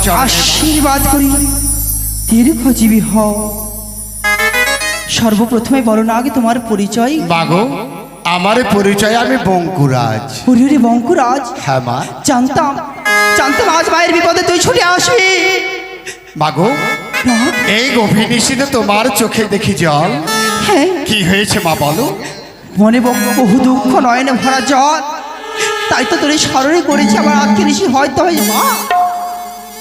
চরণে আশীর্বাদ করি দীর্ঘজীবী হও। সর্বপ্রথমে বলো না আগে তোমার পরিচয়। মাগো, আমার পরিচয় আমি বঙ্কুরাজ। হরি বঙ্কুরাজ, হ্যাঁ মা। জানতাম জানতাম আজ মায়ের বিপদে তুই ছুটে আসবি। মাগো, এই গভীর নিশীথে তোমার চোখে দেখি জল। হ্যাঁ, কি হয়েছে মা বলো? মনে বহু দুঃখ নয়নে ভরা জল, তাই তো তোর স্মরণে করেছি আমার আজকে নিশি হয়তো হয় মা।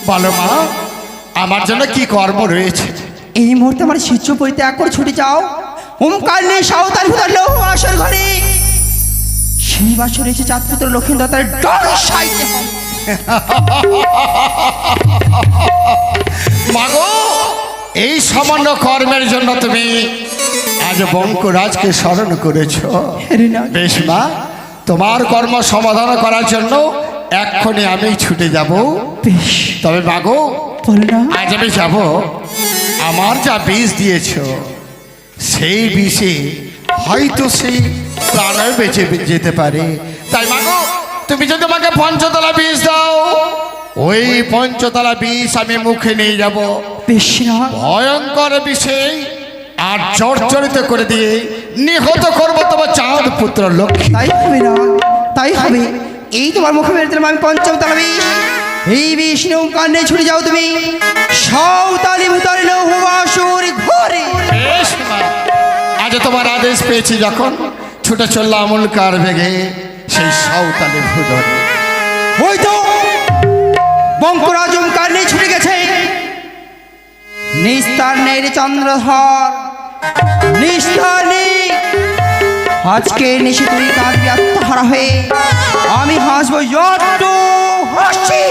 বলো মা, আমার জন্য কি কর্ম রয়েছে? এই মুহূর্তে আমার শিষ্য পরিত্যাগ করে ছুটে যাও ওমকার নিয়ে সাঁওতাল ভূতার লৌহ আসর ঘরে। সেই বাসর এসে চাঁদপুত্র লক্ষ্মীন্দর তার ডর সাইতে হবে। মাগো, এই সামান্য কর্মের জন্য তুমি আজ বঙ্কুরাজকে স্মরণ করেছ। বেশ মা, তোমার কর্ম সমাধান করার জন্য এক্ষুনি আমি ছুটে যাব। বেশ, তবে মাগো, আজ আমি যাব, আমার যা বিষ দিয়েছ সেই বিষে হয়তো সেই প্রাণে বেঁচে যেতে পারে। তাই মাগো, তুমি যদি আমাকে পঞ্চতলা বিষ দাও, ওই পঞ্চতলা বিষ আমি মুখে নিয়ে যাব। ভয়ঙ্কর বিষে আর জর্জরিত করে দিয়ে নিহত করবো তোমার চাঁদ পুত্র লক্ষ্মী। তাই হবে না, তাই হবে। এই তোমার মুখে মেরে দিলাম আমি পঞ্চতলা বিষ। এই বিষ নিয়ে ওমকার নিয়ে ছুটে যাও তুমি সাঁওতালি ভূতার লৌহ আসর ঘরে। বেশ মা, আজ তোমার আদেশ পেয়েছি যখন ছুটে চললাম আমুলকার বেগে সেই সাঁওতালি ভূধরে। ওই তো বঙ্কুরাজ ওমকার নিয়ে ছুটে গেছে। নিস্তার নেই রে চন্দ্রধর, নিস্তার নেই। আজকে নিশে তুই কাঁদবি আত্মহারা হয়ে, আমি হাসবো যত হাসি।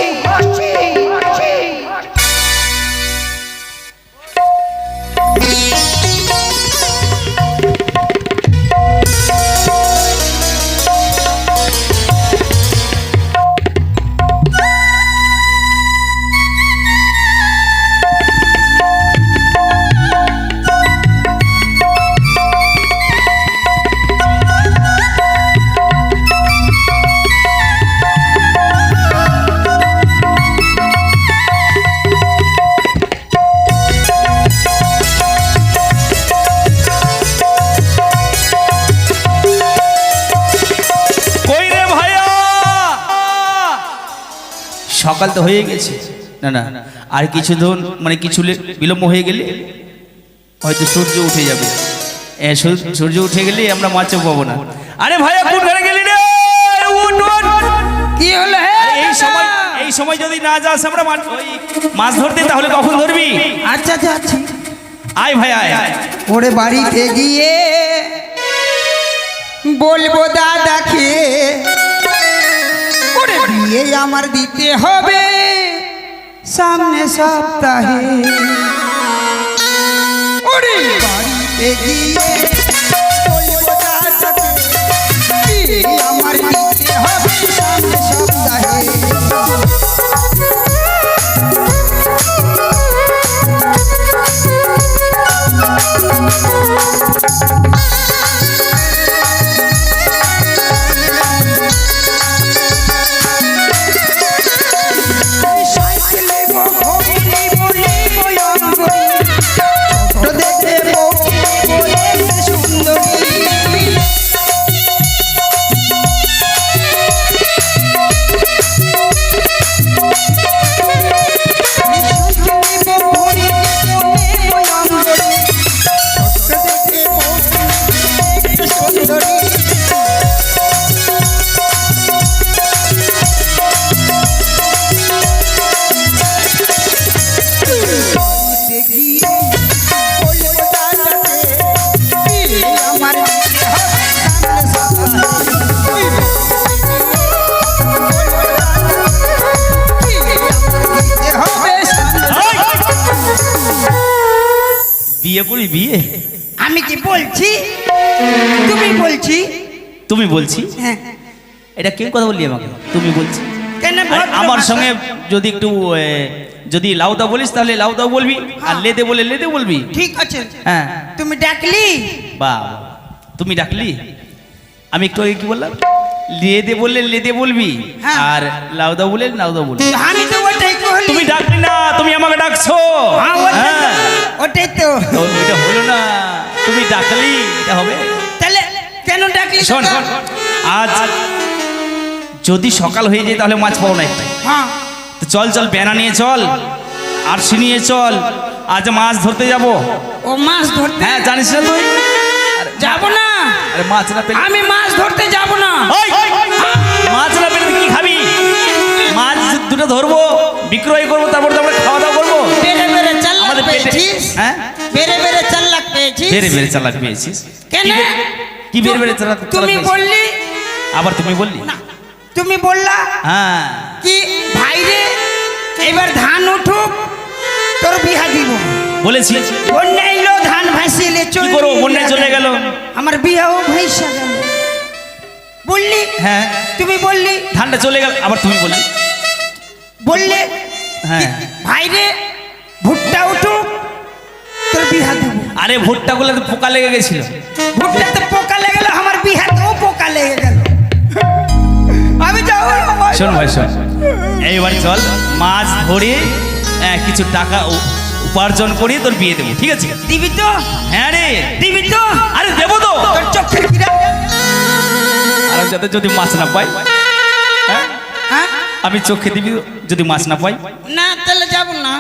সকাল তো হয়ে গেছে, না না আর কিছু ধন মানে কিছু বিলম্ব হয়ে গেলে হয়তো সূর্য উঠে যাবে। সূর্য উঠে গেলে আমরা মাছও পাবো না। আরে ভাইয়া কোন ঘরে গেলি রে? কি হলো? এই সময় যদি না যাস আমরা মাছ ধরতে, তাহলে কখন ধরবি? আচ্ছা আচ্ছা আচ্ছা, আয় ভাই আয়। ওরে বাড়িতে গিয়ে বলবো দাদাকে ওরে বিয়ে আমার দিতে হবে সামনে সপ্তাহে। ওরে বাড়িতে গিয়ে বলবো দাদাকে বিয়ে আমার দিতে হবে সামনে সপ্তাহে। বিয়ে করি বিয়ে? আমি কি বলছি? তুমি বলছি? তুমি বলছি? হ্যাঁ। এটা কেউ কথা বললি আমাকে তুমি বলছি? কেন আমার সঙ্গে যদি একটু যদি লাউদা বলিস তাহলে লাউদাও বলবি, আর লেদে বলে লেদে বলবি। ঠিক আছে। হ্যাঁ, তুমি ডাকলি? বাহ, তুমি ডাকলি। আমি একটু আগে কি বললাম? লেদে বললে লেদে বলবি, আর লাউদা বলে লাউদা বলবি। আমি তো ওটাই কইলি। তুমি ডাকলি ডাকলি না, তুমি আমাকে ডাকছো। হ্যাঁ, ওটাই তো। তো এটা হলো না, তুমি ডাকলি, এটা হবে? তাহলে কেন ডাকলি? শোন, আজ যদি সকাল হয়ে যায় তাহলে মাছ পাবো না একটা। হ্যাঁ, তো চল চল, বেনা নিয়ে চল, আরশি নিয়ে চল, আজ মাছ ধরতে যাব। ও মাছ ধরতে? হ্যাঁ, জানিস না তুই? যাব না, আরে মাছ না পেলে, আমি মাছ ধরতে যাব না। ওই, মাছ না পেলে তুই কি খাবি? মাছ দুটো ধরবো, বিক্রয় করবো, তারপর তো আমরা খাওয়া দাওয়া করবো। বেড়ে বেড়ে চাল আমাদের পেটে, পেয়েছিস? হ্যাঁ, বেড়ে বেড়ে চাল পেয়েছিস? বেড়ে বেড়ে চালাক পেয়েছিস। কেন? কি বেড়ে বেড়ে চালাক? তুমি বললি, আবার তুমি বললি না তুমি বললা হ্যাঁ কি ভাইরে এবার ধান উঠুক তোর বিহা দিব। বলেছি। বন্যা এলো, ধান ভাসিয়ে কি করবো? বন্যায় চলে গেল, আমার বিহাও ভাইসা গেল। বললি, হ্যাঁ তুমি বললি, ধানটা চলে গেল, আবার তুমি বললি। বললে হ্যাঁ, ভাইরে ভুট্টা উঠুক তোর বিহা দেব। আরে ভুট্টা গুলো তো পোকা লেগে গেছিল। ভুট্টাতে পোকা লেগে গেল, আমার বিহাতেও পোকা লেগে গেল। আমি যাবো না। শোন ভাই, শোন, এইবার চল মাছ ধরে কিছু টাকা উপার্জন করি, তোর বিয়ে দেবো, ঠিক আছে? দিবি তো? হ্যাঁ রে, দিবি তো? আরে দেবো তো। তোর চোখের কিরা? আর যাতে যদি মাছ না পাই, হ্যাঁ, হ্যাঁ, আমি চোখে দিবি যদি মাছ না পাই। না তাহলে যাব না।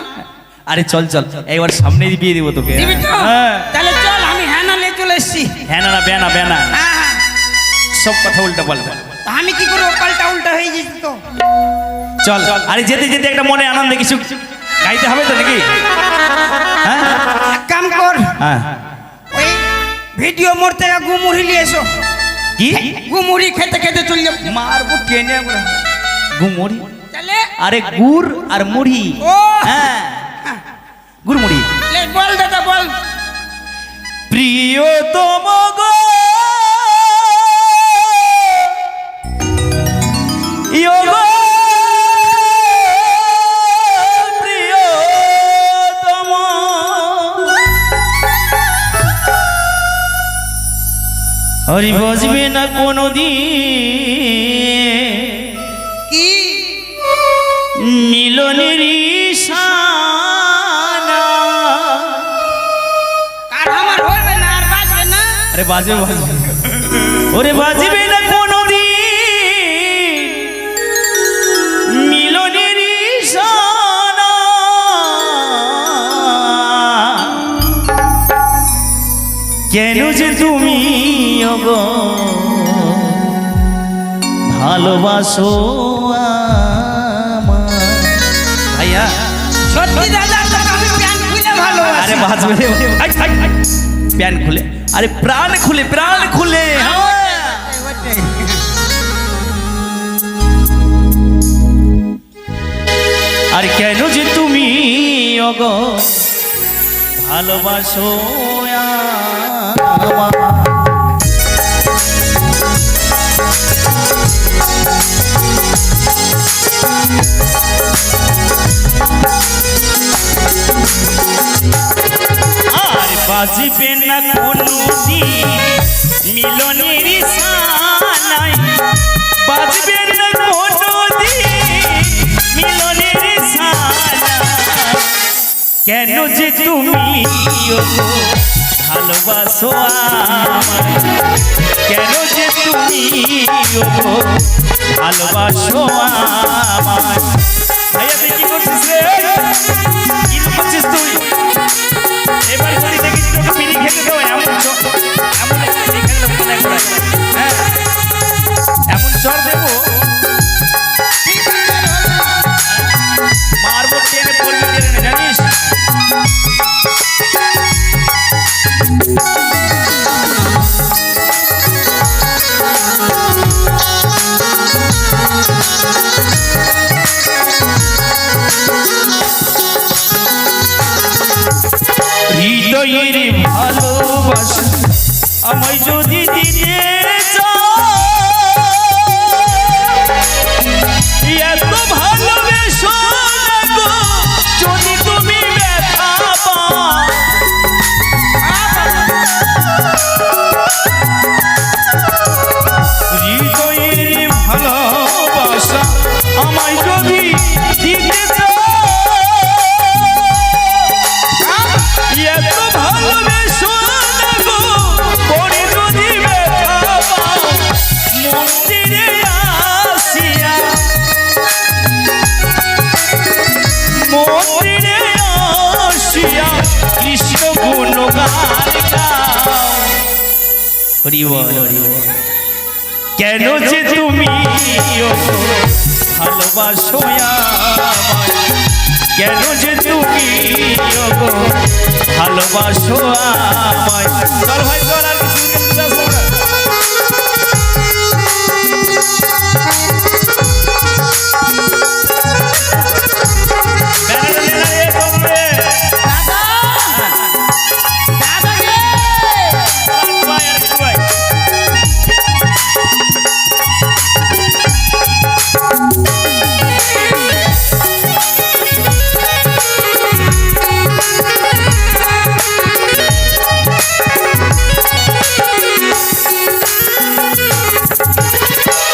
আরে চল চল, এইবার সামনেই বিয়ে দেবো তোকে। দিবি তো? হ্যাঁ, তাহলে চল, আমি হ্যাঁ না নিয়ে চলে এসছি। হ্যাঁ না, বেনা বেনা, হ্যাঁ, হ্যাঁ। সব কথা উল্টা পাল্টা। তা আমি কি করবো? পাল্টা উল্টা হয়ে যেত তো। চল, আরে যেতে যেতে একটা মনে আনন্দে কিছু গাইতে হবে তো নাকি? হ্যাঁ এক কাম কর, হ্যাঁ, ওই ভিডিও মোড় থেকে গুমুড়ি নিয়ে এসো। কি গুমুড়ি খেতে খেতে চল যাবো। মারবো টেনে আমরা। গুড়, তাহলে আরে গুড় আর মুড়ি। ও হ্যাঁ, গুড় মুড়ি। লে, বল দাদা বল। প্রিয়তম গো, ইয়ো গো, প্রিয়তম, হরি বসবে না কোনোদিন কি মিলনের ইশানা। আর আমার হবে না, আর বাজবে না। আরে বাজবে বাজবে, ওরে বাজবে না কোনোদিন মিলনের ইশানা। কেন যে তুমি ওগো ভালোবাসো আমায়। ভাইয়া, সত্যি দাদা, তোকে আমি প্যান্ট খুলে ভালোবাসি। আরে বাজবে রে, প্যান খুলে, আরে প্রাণ খুলে, প্রাণ খুলে। ওটাই। আর কেন যে তুমি ওগো ভালোবাসো আমায়। আর বাজবে না কোনোদিন মিলনের সানাই, বাজবে না কোনোদিন মিলনের সানাই। কেন যে তুমি ওগো ভালোবাসো আমায়, কেন যে তুমি ওগো ভালোবাসো আমায়। ভাইয়া তুই কি করছিস রে? কি করছিস তুই? এবার যদি দেখিস তোকে বিড়ি খেতে দেবো, এমন এমন একটা বিড়ি খেতে দেবো, হ্যাঁ, এমন চর দেবো, মারবো টেনে পড়বি টেনে, জানিস? হৃদয়ের ভালোবাসা আমায় যদি দিতে চাও, এত ভালোবেসো গো যদি তুমি ব্যথা পাও। হৃদয়ের ভালোবাসা আমায় যদি দিতে চাও, হরি বল হরি বল। কেন যে তুমি ভালোবাসো আমায়, কেন যে তুমি ভালোবাসো আমায়। চল ভাই চল, আর কিছু বলতে আসবো না।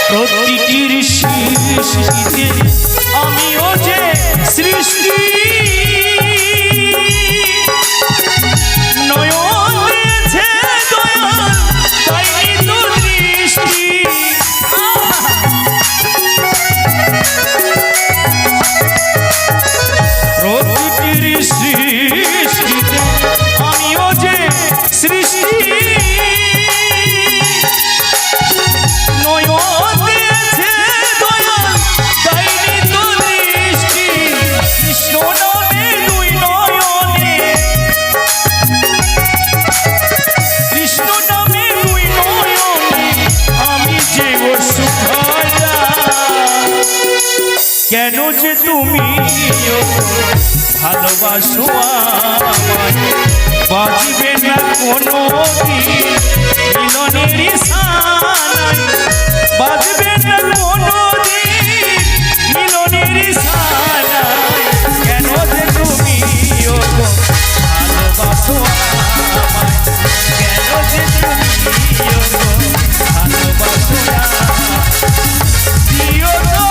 প্রতিটির সৃষ্টিতে আমিও যে সৃষ্টি, নয়ন দিয়েছে দয়াল তাই তো দৃষ্টি। প্রতিটির সৃষ্টিতে আমিও যে সৃষ্টি, নয়ন দিয়েছে দয়াল তাই তো দৃষ্টি। কৃষ্ণ নামে দুই নয়নে, কৃষ্ণ নামে দুই নয়নে আমি যে সুখায়া। কেন যে তুমি ভালোবাসো আমায়, বাঁচবে না কোনো দিন মিলনেরই সানাই, বাঁচবে না কোনো দিন মিলনেরই সানাই। কেন যে তুমি ভালোবাসো আমায়, কেন যে তুমি ভালোবাসো দিও তো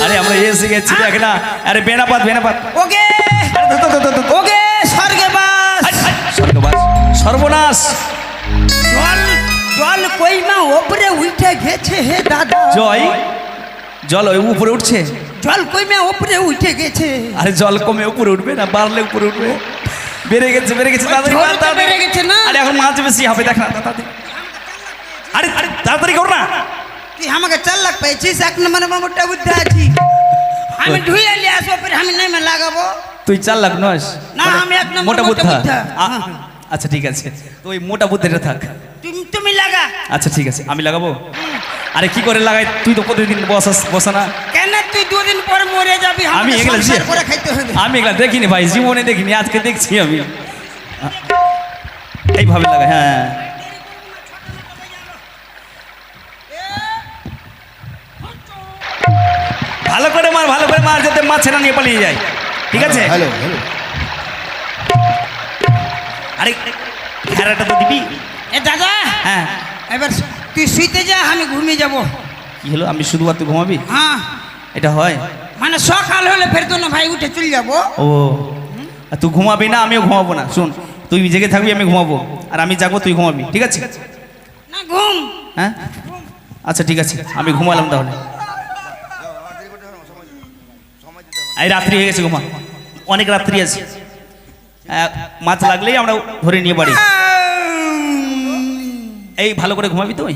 আরে আমরা এসে গেছি দেখ না। আরে বেনাপাত বেনাপাত ওকে ওকে স্বর্গবাস। স্বর্গবাস সর্বনাশ। জল জল কইমা উপরে উঠে গেছে হে দাদা। জয় জল ওই উপরে উঠছে, জল কইমা উপরে উঠে গেছে। আরে জল কমে উপরে উঠবে না, বাড়লে উপরে উঠবে। বেড়ে গেছে বেড়ে গেছে, তাড়াতাড়ি জল কর, তো তাড়াতাড়ি। বেড়ে গেছে না? আরে এখন মাছ বেশি হবে দেখ না, তাড়াতাড়ি। আরে আরে তাড়াতাড়ি কর না। তুই আমাকে 4 লাখ পেয়েছিস, 1 নম্বরে মোটা বুদ্ধি আছি। আমি ধুয়ে নিয়ে আসবো, ফির আমি নেমে লাগাবো। তুই 4 লাখ নস না, আমি 1 নম্বর মোটা বুদ্ধা। বুদ্ধা। আচ্ছা ঠিক আছে, তো ওই মোটা বুদ্ধিটা থাক। তুমি লাগা। আচ্ছা ঠিক আছে, আমি লাগাবো। আরে কি করে লাগাই, তুই তো প্রতিদিন বসা না। কেন তুই 2 দিন পর মরে যাবি, আমি আমাকে এগুলা সংসার করে খাইতে হবে। আমি এগুলা দেখিনি ভাই, জীবনে দেখিনি, আজকে দেখছি আমি। এইভাবে লাগাই, হ্যাঁ। ভালো করে মার, ভালো করে মার, যাতে মাছ ছেড়া নিয়ে পালিয়ে যায়। ঠিক আছে? Hello hello. আরে ঘেরাটা তো দিবি। এ দাদা, হ্যাঁ এবার তুই শুইতে যা, আমি ঘুমিয়ে যাব। কি হলো, আমি শুধু আর তুই ঘুমাবি? হ্যাঁ, এটা হয়? মানে সকাল হলে ফের তো না ভাই উঠে চলে যাবো। ও, আর তুই ঘুমাবি না, আমিও ঘুমাবো না। শুন, তুই জেগে থাকবি, আমি ঘুমাবো, আর আমি জাগবো, তুই ঘুমাবি। ঠিক আছে? না ঘুম। হ্যাঁ আচ্ছা ঠিক আছে, আমি ঘুমালাম তাহলে। এই রাত্রি হয়ে গেছে, ঘুমা, অনেক রাত্রি আছে। মাছ লাগলেই আমরা ধরে নিয়ে বাড়ি। এই ভালো করে ঘুমাবি তুই।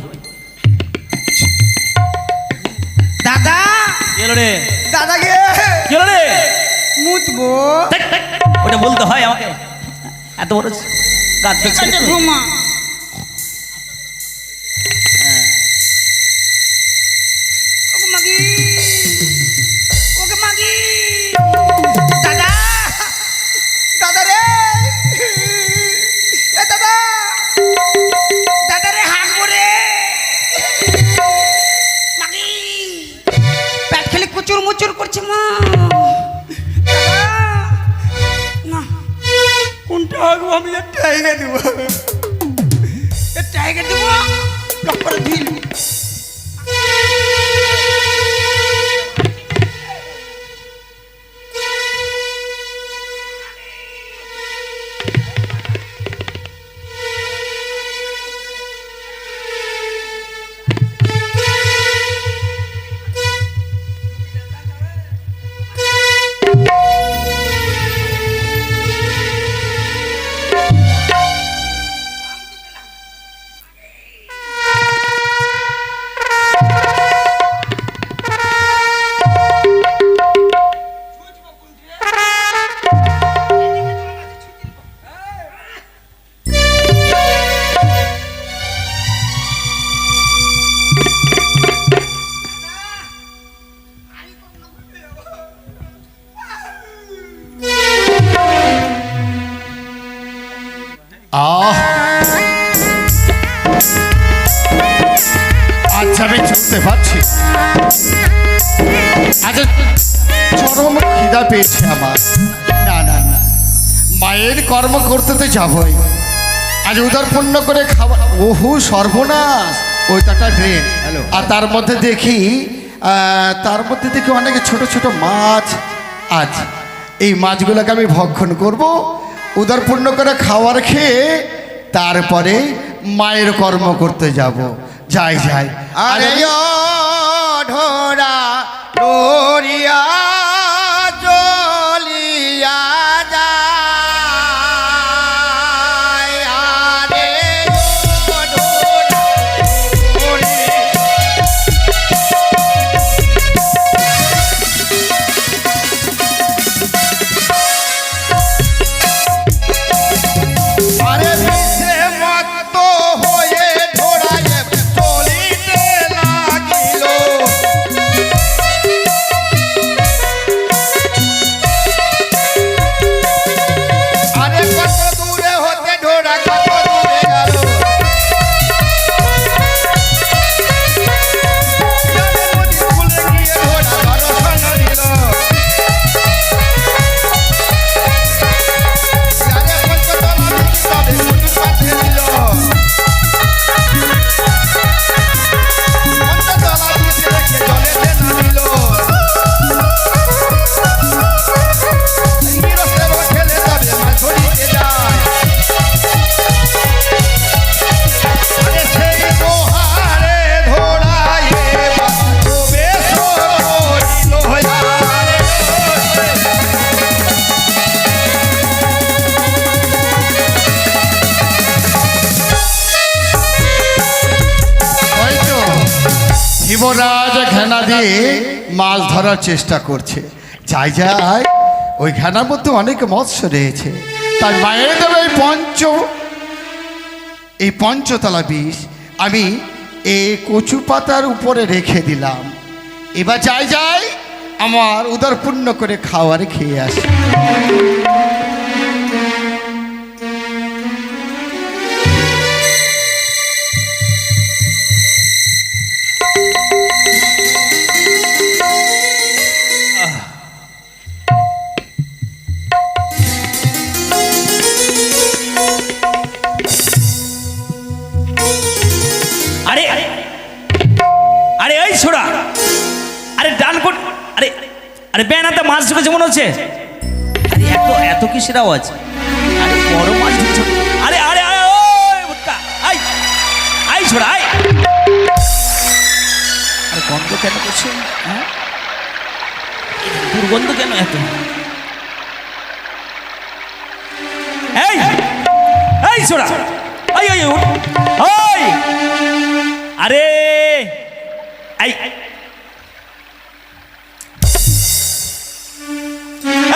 দাদা, কি হলো রে? দাদাকে কি হলো রে? মুতবো। ধ্যাৎ, ধ্যাৎ, ওটা বলতে হয় আমাকে? এত বড় গাছ দেখছিস তুই? ঘুমা। ওকে মাগি, ওকে মাগি। দাদা, দাদা রে, এ দাদা, দাদা রে, হাঁকবো রে। মাগি, পেট খেলে কুচুর মুচুর করছে মা। দাদা, না, কোনটা হাঁকবো? আমি টাইগার দেবো, টাইগার দেবো, করে দিল। আমি চলতে পারছি আচ্ছা চরম খিদা পেয়েছে আমার না না না মায়ের কর্ম করতে তো যাবই আজ উদার পূর্ণ করে খাওয়া ওহু সর্বনাশ ওইটা একটা ড্রেন আর তার মধ্যে দেখি অনেক ছোট ছোট মাছ আজ এই মাছগুলোকে আমি ভক্ষণ করব উদার পূর্ণ করে খাওয়ার খেয়ে তারপরে মায়ের কর্ম করতে যাব যাই যাই আরে ঢোরা লোরিয়া জলিয়া যায় আরে ঢোরা আরে মিশে মত হয়ে ঢোরায় চলিতে লাগিল আরে কত দূরে হতে ঢোরা কত দূরে গেল আরে নদী কূলে গিয়ে ঢোরা দর্শন দিল আরে পঞ্চতলা তবে কুটু পাঠে দিল পঞ্চতলা দিতে রেখে জলেতে নামিল গিরস্তের খেলে তবে মাছ ধরিতে যায় আরে সেই দোহারে ধরায়ে বেশ করিল আরে ওই তো শিবরাজ ঘেনা দিয়ে মাছ ধরার চেষ্টা করছে যাই যাই ওই ঘেনার মধ্যে অনেক মৎস্য রয়েছে তাই মায়ের দেবে এই পঞ্চতলা বিষ আমি এই কচু পাতার উপরে রেখে দিলাম এবার যাই যাই আমার উদর পূর্ণ করে খাওয়ার খেয়ে আসি আরে আরে এই ছোড়া আরে ডান কোট আরে আরে বেনাতে মাছ ঢুকেছে মনে হচ্ছে আরে এত কিসের আওয়াজ আরে বড় মাছ ঢুকছে আরে আরে আরে ওই বুটকা আই আই ছোড়া আই আরে গন্ধ কেন করছে হ্যাঁ দুর্গন্ধ কেন এত এই এই ছোড়া আই আই ওই আরে আই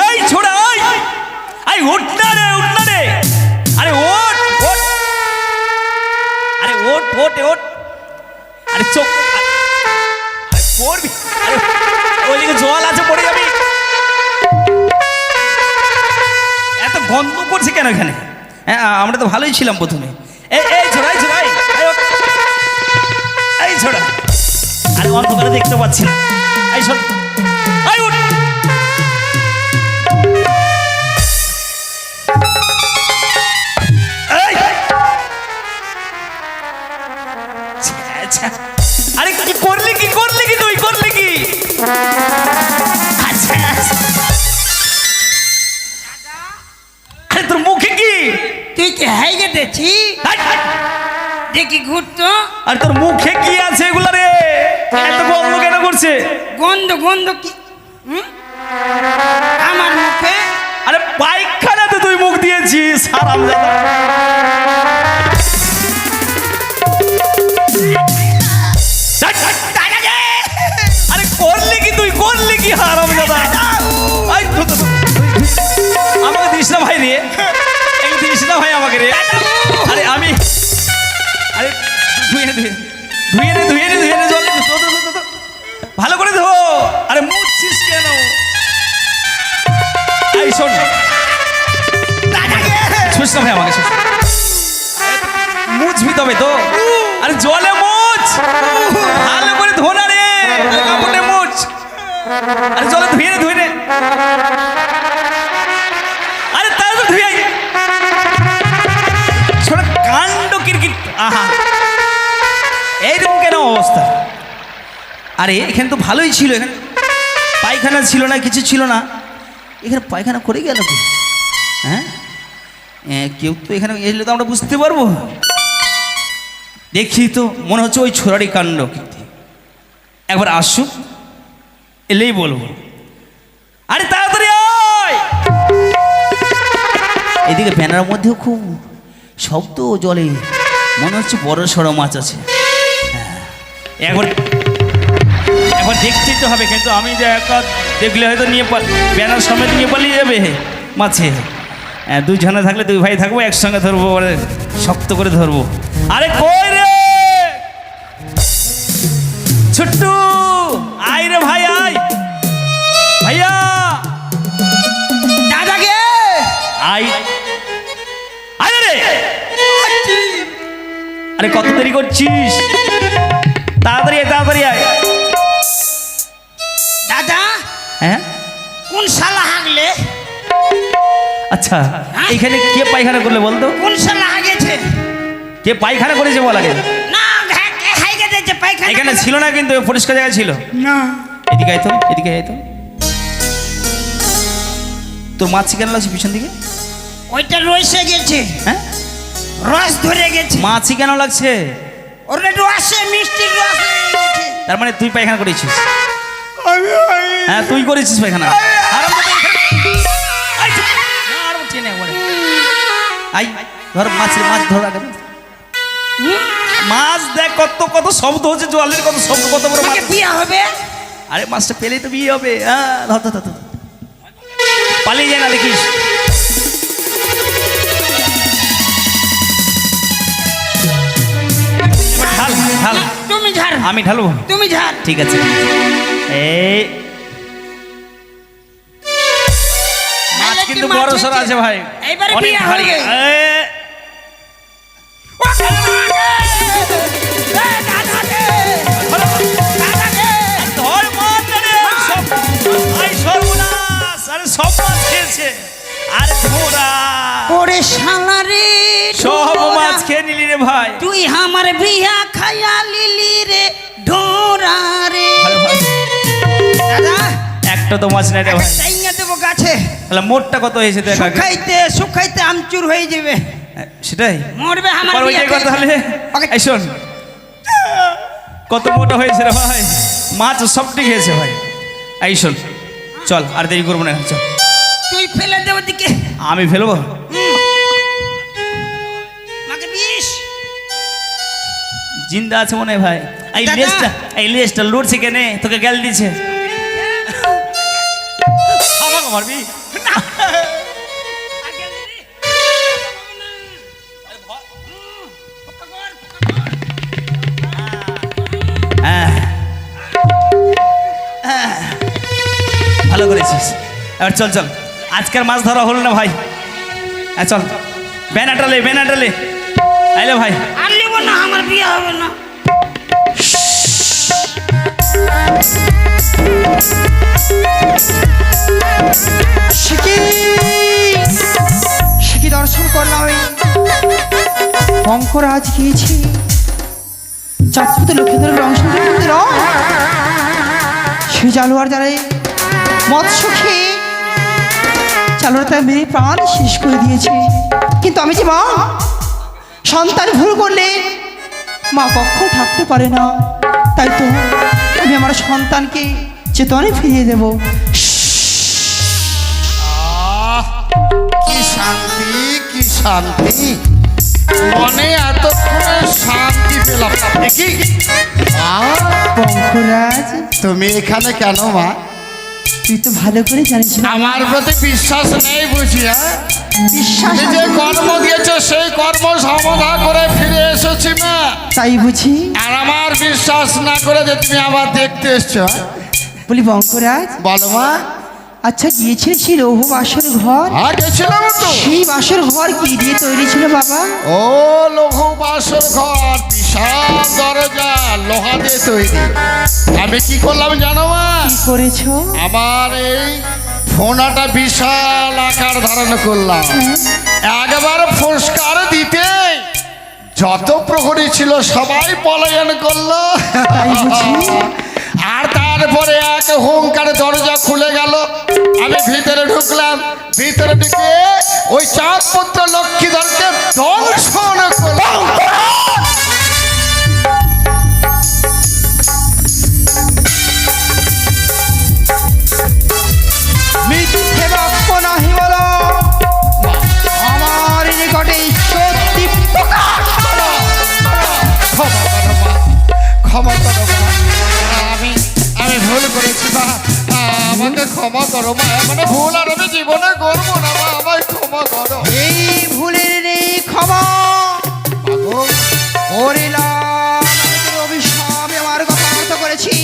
এই ছোড়া আই আই উঠ না রে আরে ওঠ আরে ওঠ আরে চোখ আরে পড়বি আরে ওইদিকে জল আছে পড়ে যাবি এত গন্ধ করছে কেন এখানে হ্যাঁ আমরা তো ভালোই ছিলাম প্রথমে এই ছোড়া এই ছোড়া আরে অন্ধকারে দেখতে পাচ্ছি না এই শোন এই উঠ এই আচ্ছা আরে কি করলি কি তুই করলি কি আচ্ছা আরে তোর মুখে কি তুই কি হাই গেটেছি দেখি ঘুরতো আর তোর মুখে কি আছে এগুলা রে এত গন্ধ কেন করছে গন্ধ কি হুম? আমার মুখে আরে পায়খানাতে তুই মুখ দিয়েছিস হারামজাদা আরে করলি কি হারামজাদা আমাকে দিস না ভাই রে এই দিস না ভাই আমাকে রে আরে আমি আরে ধুয়ে নে জল ভালো করে ধো আরে মুছছিস কেন এই শোন ছুস না ভাই আমাকে মুছবি তবে তো আরে জলে মুছ মোচ ভালো করে ধোনা রে কাপড়ে মোচ আরে চলো ধুয়ে নে ধুয়ে নে আরে তাড়াতাড়ি ধুয়ে আয় ছোট কাণ্ড কিরকির আহা এইরকম কেন অবস্থা আরে এখানে তো ভালোই ছিল এখানে পায়খানা ছিল না কিছু ছিল না এখানে পায়খানা করে গেল কি হ্যাঁ কেউ তো এখানে এলে তো আমরা বুঝতে পারবো দেখি তো মনে হচ্ছে ওই ছোড়ারই কাণ্ড একবার আসুক এলেই বলবো আরে তাড়াতাড়ি আয় এদিকে ব্যানার মধ্যেও খুব শব্দ জলে মনে হচ্ছে বড় সড়ো মাছ আছে হ্যাঁ একবার একবার দেখতেই তো হবে কিন্তু আমি যে একা দেখলে হয়তো নিয়ে ব্যানার সমেত নিয়ে পালিয়ে যাবে মাছে হ্যাঁ দুই ঝানা থাকলে দুই ভাই থাকবো একসঙ্গে ধরবো শক্ত করে ধরবো আরে কই রে ছোট্টু আয় রে ভাই আয় ভাইয়া দাদা গে আয় আয় রে আরে কত দেরি করছিস তাড়াতাড়ি আয় তাড়াতাড়ি আয় দাদা হ্যাঁ কোন শালা হাগলে আচ্ছা এখানে কে পায়খানা করলে বলতো কোন শালা হাগেছে কে পায়খানা করেছে বল আগে না হাইগে দিয়েছে পায়খানা এখানে ছিল না কিন্তু পরিষ্কার জায়গা ছিল না এদিকে আয় তো এদিকে আয় তো তোর মাছ কেন লাগছে পিছন দিকে ওইটা রসে গেছে হ্যাঁ রস ধরে গেছে মাছি কেন লাগছে ওর রসে মিষ্টি রস লেগে গেছে তার মানে তুই পায়খানা করেছিস হ্যাঁ তুই করেছিস পায়খানা আরাম করে আই চুপ। না, আর বলছি না একবারে। আই ধর মাছ ধর আগে মাছ দেখ কত কত শব্দ হচ্ছে জলের কত শব্দ কত বড় মাছ আমাকে বিয়ে হবে আরে মাছটা পেলেই তো বিয়ে হবে হ্যাঁ ধর ধর ধর পালিয়ে যায় না দেখিস ঢাল ঢাল তুমি ঝাড় আমি ঢালবো তুমি ঝাড় ঠিক আছে এই মাছ কিন্তু বড় সর আছে ভাই এইবারে অনেক বিয়ে ভারী হবে। ধর মাছ রে সব আই সর্বনাশ আরে সব মাছ খেয়েছে আরে ধোরা ওরে শালা রে সব মাছ খেয়ে নিলি রে ভাই তুই আমার বিয়া খায়া লিলি রে ঢোরা রে ভাই, ভাই, দাদা একটা তো মাছ নাই রে ভাই চাইঙ্গা দেবো গাছে তাহলে মোটটা কত হয়েছে দেখ আগে শুকাইতে শুকাইতে আমচুর হয়ে যাবে সেটাই মরবে আমার পর বিয়া ওইটাই কথা খাইতে। তাহলে ওকে। এই শোন কত মোটা হয়েছে রে ভাই মাছ সবটি খেয়েছে ভাই এই শোন চল আর দেরি করবো না চল তুই ফেলে দেবো দিকে আমি ফেলবো মাকে বিষ জিন্দা আছে মনে হয় ভাই এই দাদা। লেজটা এই লেজটা লড়ছে কেনে তোকে গেল দিছে আমাকে মারবি আগে দে রে। হ্যাঁ ভালো করেছিস এবার চল চল আজকের মাছ ধরা হলো না ভাই হ্যাঁ চল ব্যানাটালে আইলে ভাই আর নেবো না আমার বিয়ে হবে না শিখি দর্শন করলাম আমি শঙ্করাজ গিয়েছি চাকরিতে লক্ষ্মীদের রংসঙ্গী মন্দির সে জালুয়ার যারা মৎস্য খেয়ে চালুরা তার মেরে প্রাণ শেষ করে দিয়েছে কিন্তু আমি যে মা সন্তান ভুল করলে মা কখনো থাকতে পারে না তাই তো আমি আমার সন্তানকে চেতনে ফিরিয়ে দেবো কি শান্তি কি শান্তি মনে এতক্ষণে শান্তি পেলাম দেখি শঙ্করাজ তুমি এখানে কেন মা তুই তো ভালো করে জানিস না আমার প্রতি বিশ্বাস নেই বুঝি হ্যাঁ বিশ্বাস তুমি যে আছে। কর্ম দিয়েছো সেই কর্ম সমাধা করে ফিরে এসেছি মা তাই বুঝি আর আমার বিশ্বাস না করে যে তুমি আবার দেখতে এসছো বলি বঙ্করাজ বলো মা আচ্ছা গিয়েছিলে সেই লৌহ বাসর ঘর হ্যাঁ গেছিলাম তো সেই বাসর ঘর কি দিয়ে তৈরি ছিল বাবা ও লৌহ বাসর ঘর সব দরজা লোহা দিয়ে তৈরি। আমি কি করলাম জানো মা? কি করেছো? আমার এই ফোনাটা বিশাল আকার ধারণ করলাম। একবার ফুসকার দিতে যত প্রহরী ছিল সবাই পলায়ন করলো। তাই বুঝি? আর তারপরে এক হুঙ্কার দরজা খুলে গেল। আমি ভিতরে ঢুকলাম। ভিতরে ঢুকে ওই চাঁদপুত্র লক্ষ্মীধরকে দংশন করলাম। মিথ্যে বাক্য নাহি বলো, আমার নিকটে সত্যি প্রকাশ করো। ক্ষমা করো মা, ক্ষমা করো মা। আমি ভুল করেছি মা, আমাকে ক্ষমা করো মা। মানে ভুল আর আমি জীবনে করবো না মা, আমায় ক্ষমা করো। এই ভুলের নেই ক্ষমা। মাগো, হরিলাম আমি তোর অভিশাপে আমার কথা অর্থ করেছি।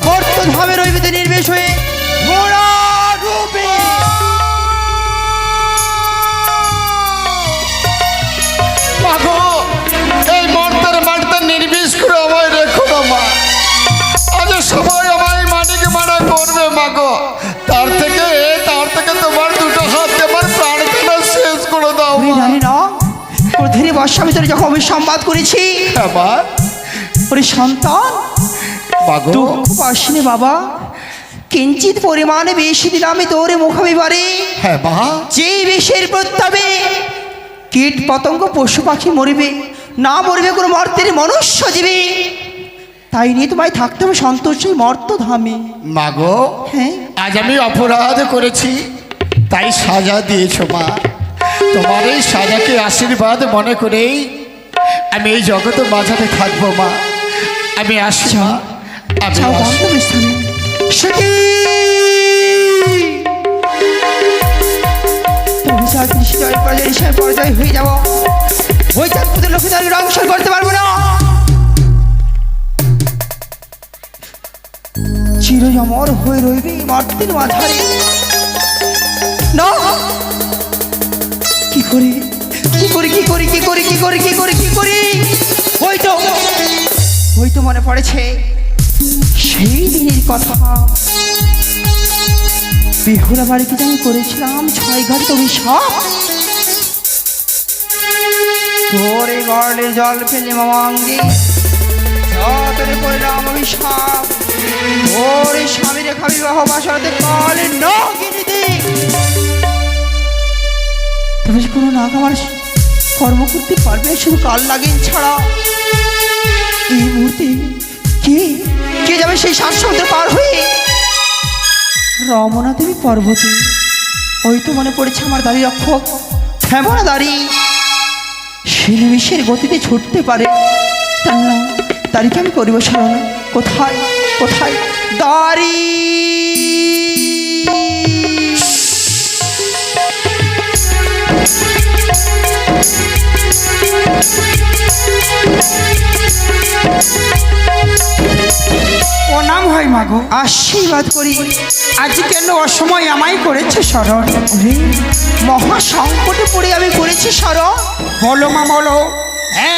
কর্তধামে রইবে তুই নির্বেশ হয়ে ঘোড়া রূপে। মাগো, এই মর্তের মাটিতে নির্বিষ করে আমায় রেখো না মা। আজ সবাই আমায় মানিক মারা করবে মাগো। তার থেকে তোমার দুটো হাত আমার প্রাণটা শেষ করে দাও আমি মা। জানি না তোর ধীরে বর্ষা ভিতরে যখন অভিসম্বাদ করেছি আমার ওরে সন্তান মাগো, দুঃখ পাসনি বাবা। কিঞ্চিত পরিমাণে বেশি দিলাম আমি তোরে মুখাবিবারে। হ্যাঁ মা, যে বিষের প্রত্যাবে কীট পতঙ্গ পশু পাখি মরিবে না, মরিবে কোনো মর্তের মনুষ্য জীবে। তাই নিয়ে তোমায় থাকতে হবে সন্তোষী মর্ত ধামে। মাগো, হ্যাঁ আজ আমি অপরাধ করেছি তাই সাজা দিয়েছো মা। তোমার এই সাজাকে আশীর্বাদ মনে করেই আমি এই জগতে মাঝারে থাকবো মা। আমি আসছি মা, আমি যাও আসছি। গন্তব্যস্থানে। সখী! তুমি যা কৃষ্ণের পরাজয় হয়ে যাবো, ওই চাঁদপুরের লক্ষ্মীদারকে রংসর করতে পারবো না। চিরজমর হয়ে রইবি মাটির মাঝারে। না, কি করি কি করি কি করি কি করি কি করি কি করি কি করি? ওই তো মনে পড়েছে সেই দিনের কথা। বেহুলা বাড়িতে আমি করেছিলাম 6 ঘাট অভিশাপ। তোরে গড়ের জল ফেলে মামাঙ্গে যতরে করলাম অভিশাপ। ওরে স্বামী রেখা বিবাহ বাসরাতে কালে নগিনীতে। তুমি কোনো নাগ আমার কর্ম করতে পারবে শুধু কাল লাগেন ছাড়া। এই মুহূর্তে কে কে যাবে সেই সাত সমুদ্র পার হয়ে রমনা দেবী পর্বতে? ওই তো মনে পড়েছে আমার দাড়ি রক্ষক হেমনা দাড়ি। সে নিমিষের গতিতে ছুটতে পারে। না, দাড়িকে আমি করিব স্মরণ। কোথায় কোথায় দাড়ি? প্রণাম হয় মাগো। আশীর্বাদ করি। আজ কেন অসময় আমায় করেছে স্মরণ? ওরে মহা সংকটে পড়ে আমি করেছি স্মরণ। বলো মা বলো,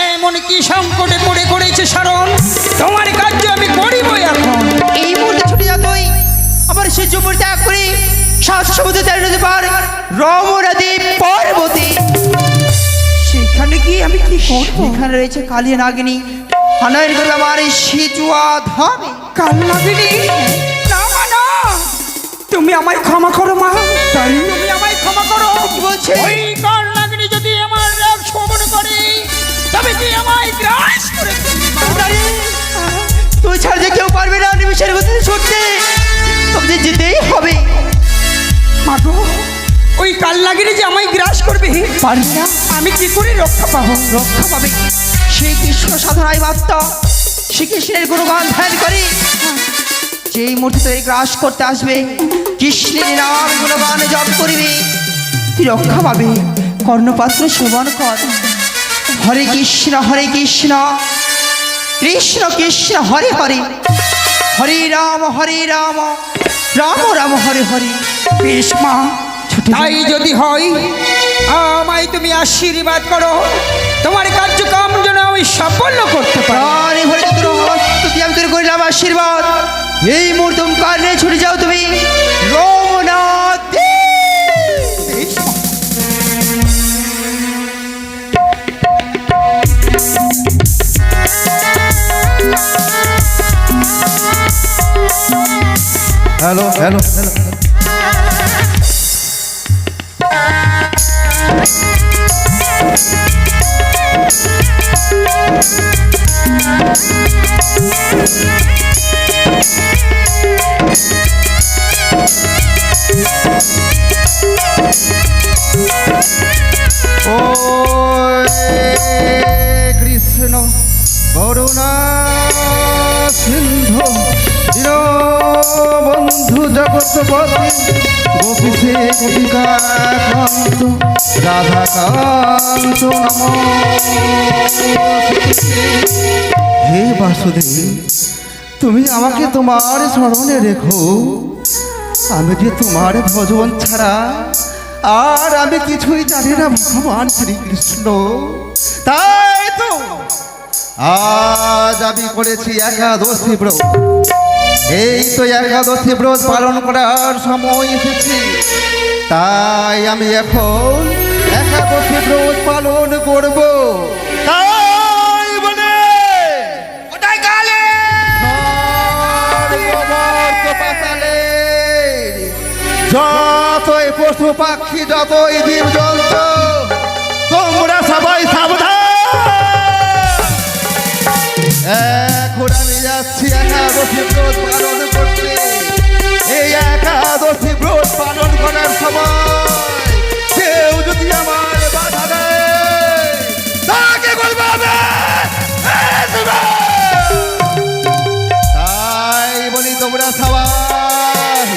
এমন কি সংকটে পড়ে করেছে স্মরণ? তোমার কার্য আমি করিবই এখন। এই মুহূর্তে ছুটে যা তুই আমার সূর্য ত্যাগ করে সাত সমুদ্র তেরো নদী পার রমনা দেবী পর্বতে। সেখানে কি আমি কি করব? এখানে রয়েছে কালিয়া নাগিনী আনয়ন করবে আমার এই সিজুয়া ধামে। কাল লাগিনি না মা না, তুমি আমায় ক্ষমা করো মা। তাই তুমি আমায় ক্ষমা করো। কি বলছে? ওই কাল লাগিনি যদি আমার রাগ শোভন করে তবে কি আমায় গ্রাস করে ফেলবে মা? তাই, তুই ছাড়া যে কেউ পারবে না নিমিষের গতিতে ছুটতে। তবে যেতেই হবে। মাগো, ওই কাল লাগিনি যে আমায় গ্রাস করবে, পারবি না, আমি কি করে রক্ষা পাবো? রক্ষা পাবে সেই কৃষ্ণ সাধনায় মাত্র শ্রীকৃষ্ণের গুণগান ধ্যান করি। যেই মুহূর্তে তুই গ্রাস করতে আসবে কৃষ্ণের নাম গুণগান জপ করিবে, তুই রক্ষা পাবে। কর্ণপাত্র শ্রবণ কর। হরে কৃষ্ণ কৃষ্ণ কৃষ্ণ হরে হরে, হরে রাম রাম রাম হরে হরে। বেশ মা, ছুটে যা। তাই যদি হয় আমায় তুমি আশীর্বাদ করো। তোমার কার্যক্রম যেন আমি সাফল্য করতে পারি। প্রাণী ভরে তোর হস্ত দিয়ে আমি তোর করিলাম আশীর্বাদ। এই মুহূর্তে কারণে ছুটে যাও তুমি রঘুনাথ। হ্যালো হ্যালো হ্যালো ও কৃষ্ণ করুণা সিন্ধু দীনবন্ধু জগৎপতি গোপীশে গোপিকাকান্ত রাধাকান্ত হে বাসুদেব, তুমি আমাকে তোমার স্মরণে রেখো। আমি যে তোমার ভজন ছাড়া আর আমি কিছুই জানি না ভগবান শ্রীকৃষ্ণ। তাই তো আজ আমি করেছি একাদশী ব্রত। এই তো একাদশী ব্রত পালন করার সময় এসেছে, তাই আমি এখন একাদশী ব্রত পালন করব। তাই বলে কোথায় গেলে? স্বর্গমর্ত্য পাতালে যতই পশু পাখি যতই জীব জন্তু, তোমরা সবাই সাবধান। এখন আমি যাচ্ছি একাদশী ব্রত পালন করতে। এই একাদশী ব্রত পালন করার সময় কেউ যদি আমার বাধা দেয় তাকে বলবো আমি তাই বলি তোমরা সবাই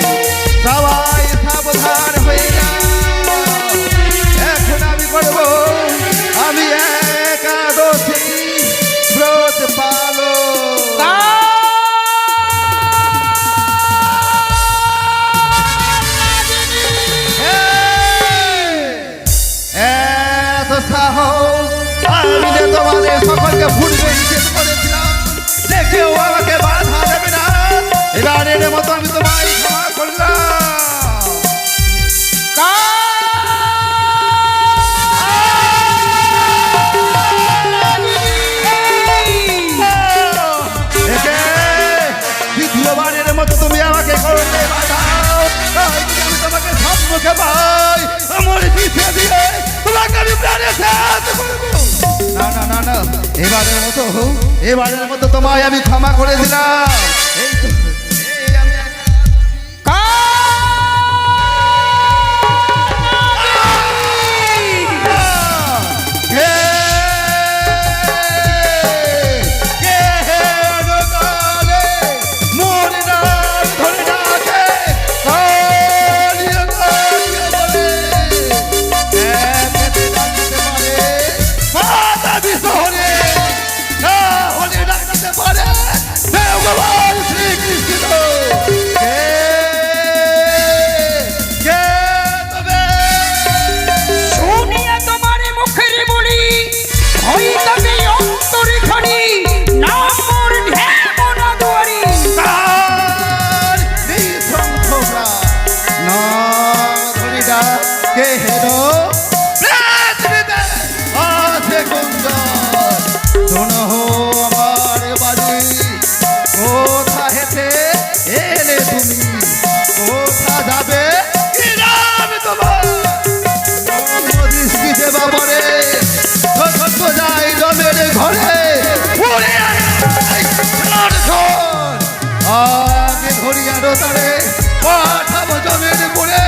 সবাই সাবধান হয়ে যাও। এখন আমি করব আমি একাদশী ব্রত পালন। এত সাহস আমি যে তোমাদের সকলকে ভুলবে নিষেধ করেছিলাম যে কেউ আমাকে বাধা দেবে না। এবারের মতো আমি তোমায় ক্ষমা করলাম। একে দ্বিতীয়বারের মতো তুমি আমাকে করতে বাধাও, তাই যদি আমি তোমাকে সম্মুখে পাই আমার পিছিয়ে দিয়ে তোমাকে আমি প্রাণে শেষ করবো। না না না না, এবারের মতো তোমায় আমি ক্ষমা করে দিলাম। এই তো, এই আমি ভগবান শ্রীকৃষ্ণ শুনিয়া তোমার মুখের বলি হই তবে অন্তরে খানি নামর ঢেমনা দুয়ারি। তার নিঃসংখ্যা নাম ধরিডা কে হেরো পৃথিবীতে আছে কুঞ্জন। শোনো আমার বাড়ি কোথা হেতে এলে তুমি, কোথা যাবে কি নাম তোমার? দৃষ্টি দেবা পরে সত্য যাই জমের ঘরে উড়ে আগে ধরিয়া রোতারে পাঠাবো জমের করে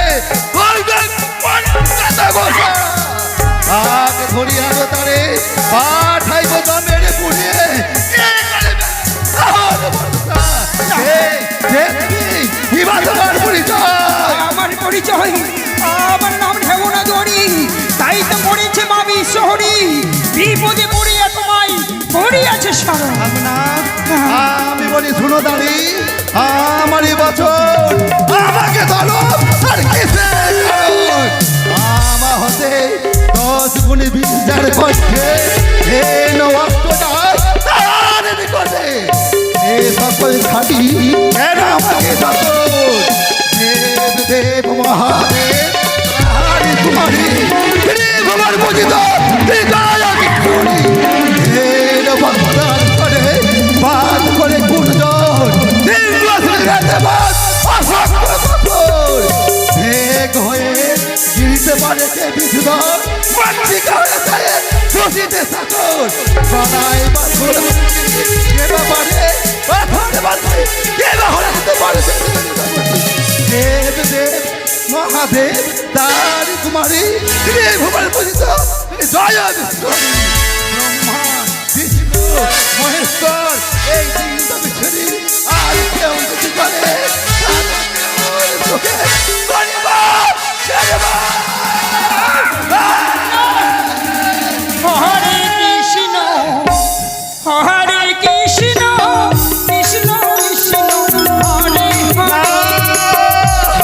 আগে ধরিয়া রোতারে পাঠাইব জমের পুড়িয়ে আমার পরিচয়, আমার নাম ঢেমনা দুয়ারি, তাই তো মরেছে মা বিশ্বহরি। বিপদে পড়িয়া তোমায় পড়িয়াছে সারা। আমি বলি শুনো দাঁড়ি, আমারই বছর আমাকে ধরো আর কিসে আমার হতে 10 গুণে 20 কষ্টে কুমারী রে ভগবান পূজিত রে দয়া কিশোরী হে নবদান করে বাদ করে গুণজন নির্বাচন রাতে বাদ অসংখ্য পাথর ভেগ হয়ে গিরিতে পারে কে বিধুধর মাতৃকা হয়ে যায় শশীতে সাকর বানাই বাথর কে বাবারে পাথর বাঁধে কে বাহরে দিতে পারে দেব দেব মহাদেব তার কুমারী রে ভগবান পূজিত জয় বিষ্ণু ব্রহ্মা বিষ্ণু মহেশ্বর এই তিনটা বিশ্বরী আর কেউ কিছু করে হরে কৃষ্ণ হরে কৃষ্ণ কৃষ্ণ কৃষ্ণ হরে হরে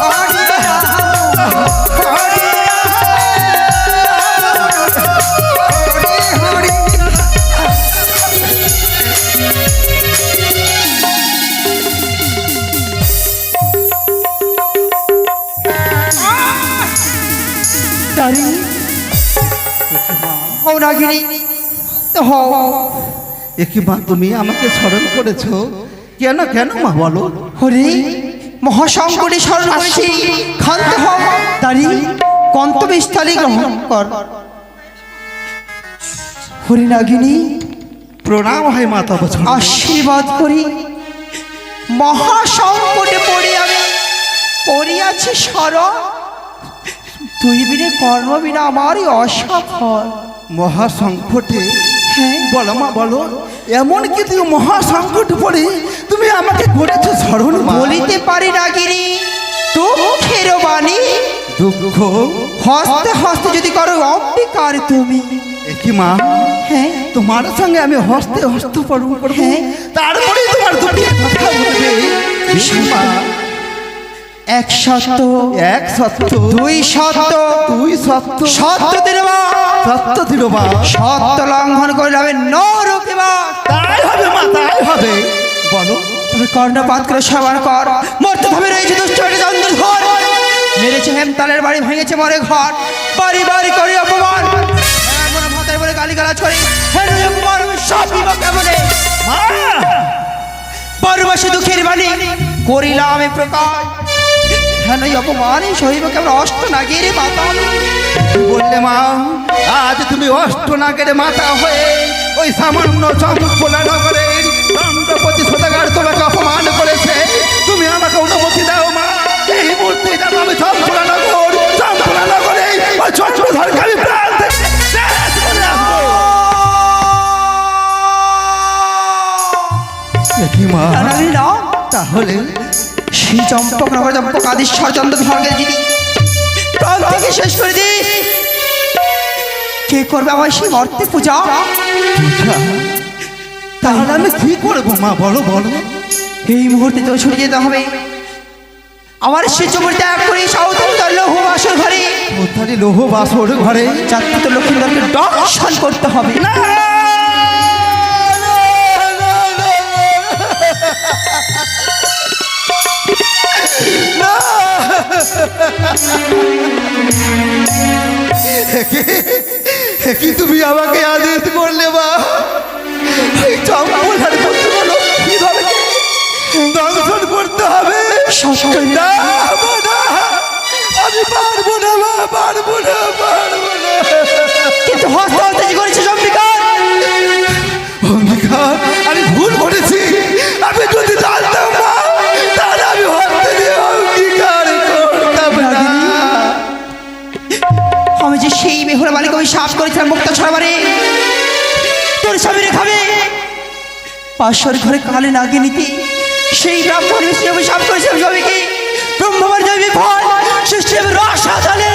হরে হরে হরে তারি হও নাগিনী তো হও একি মা তুমি আমাকে স্মরণ করেছো কেন কেন মা বলো হরে মহাসংকটে স্মরণ করেছি ক্ষান্ত হও তারি কন্তবস্থলে গ্রহণ কর হরি নাগিনী প্রণাম হয় মাতা বছর আশীর্বাদ করি মহাসংকটে পড়ে আমি পড়িয়াছি শরণ তুই বিনে কর্ম বিনা আমারই অসফল মহা সংকটে হ্যাঁ বলো মা বলো এমন কি তুই মহা সংকট পড়ে তুমি আমাকে করেছো স্মরণ মা বলিতে পারি নাগিনী দুঃখের বাণী দুঃখ হস্তে হস্তে যদি করো অম্বিকার তুমি একি মা হ্যাঁ তোমার সঙ্গে আমি হস্তে হস্ত পড়ব হ্যাঁ। তারপরে তোমার দুঃখের কথা বলবে মা এক সত্য এক সত্য দুই সত্য তুই সত্য সত্য দিলবা সত্য দিল মা সত্য লঙ্ঘন করলে হবে নরকিবা তাই হবে মা তাই হবে বলো তুমি কর্ণপাত করে সবার কর মরতে হবে রয়েছে দুষ্ট একটা চন্দ্র ঘর মেরেছে হেমতালের বাড়ি ভেঙেছে মরে ঘর বাড়ি বাড়ি করে অপমান এমন ভাতের বলে গালিগালাজ করে হে রে অপমান আমি সব বিবাহ কেমনে পরবাসে দুঃখের বাণী করিলাম আমি প্রকাশ হ্যাঁ নই অপমান সহিব কেমন অষ্ট নাগের মাতা বললে মা আজ তুমি অষ্টনাগের মাতা হয়ে ওই সামান্য চম্পলা নগরের দণ্ডপতি সদাগার তোমাকে অপমান করেছে তুমি আমাকে অনুমতি দাও মা এই মুহূর্তে যাবো আমি চম্পলা নগরে ওই চক্রধরকে আমি প্রাণ থেকে শেষ করে আসবো। কি মা জানালি না তাহলে সেই চম্পক নগর চম্পক আদিশ্বর চন্দ্র ধর্মের যিনি প্রাণ থেকে শেষ করে দি কে করবে আমার সেই মর্তে পূজা পূজা তাহলে আমি কি করবো মা বলো বলো এই মুহূর্তে তো ছুটে যেতে হবে আমার সে চমড় ত্যাগ করে সাউথ লৌহ বাসর ঘরে কোথায় লোহ বাসর ঘরে চাঁদপুত লক্ষ্মীদেরকে দর্শন করতে হবে না কি তুমি আমাকে আদেশ করলে বা এই চম্পলার পুত্রগুলো কিভাবে দংশন করতে হবে না মা, না আমি পারবো না মা পারবো না কিন্তু হস্ত হস্তে যে করেছে অম্বিকার অঙ্গীকার আমি ভুল করেছি আমি যদি জানতাম মা তাহলে আমি হস্তে দিয়ে অঙ্গীকার করতাম না আমি যে সেই মেহুর মালিক আমি সাপ করেছিলাম মুক্ত ছড়াবারে তোর স্বামীরে খাবে পাশ্বর ঘরে কালে নাগে নিতে সেই ব্রাহ্মণ মিশ্রে আমি সাপ করেছিলাম স্বামীকে ব্রহ্মবার যাবি ভয় সৃষ্টি রস আদালে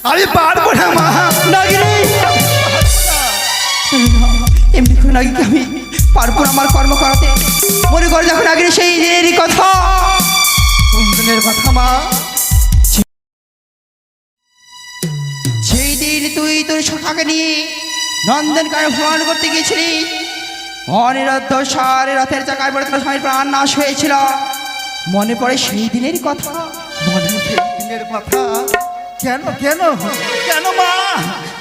আমি পারবো না মা নাগিনী এমনি করে নাগিকে আমি পারবো না আমার কর্ম করাতে মনে করে যখন নাগিনী সেই দিনেরই কথা কোন দিনের কথা মা সেই দিন তুই তোর সখাকে নিয়ে নন্দন কানে ভ্রমণ করতে গিয়েছিলি অনিরুদ্ধ সারে রথের চাকায় পড়ে তোর স্বামীর প্রাণ নাশ হয়েছিল মনে পড়ে সেই দিনের কথা মনে সেই দিনের কথা কেন কেন কেন মা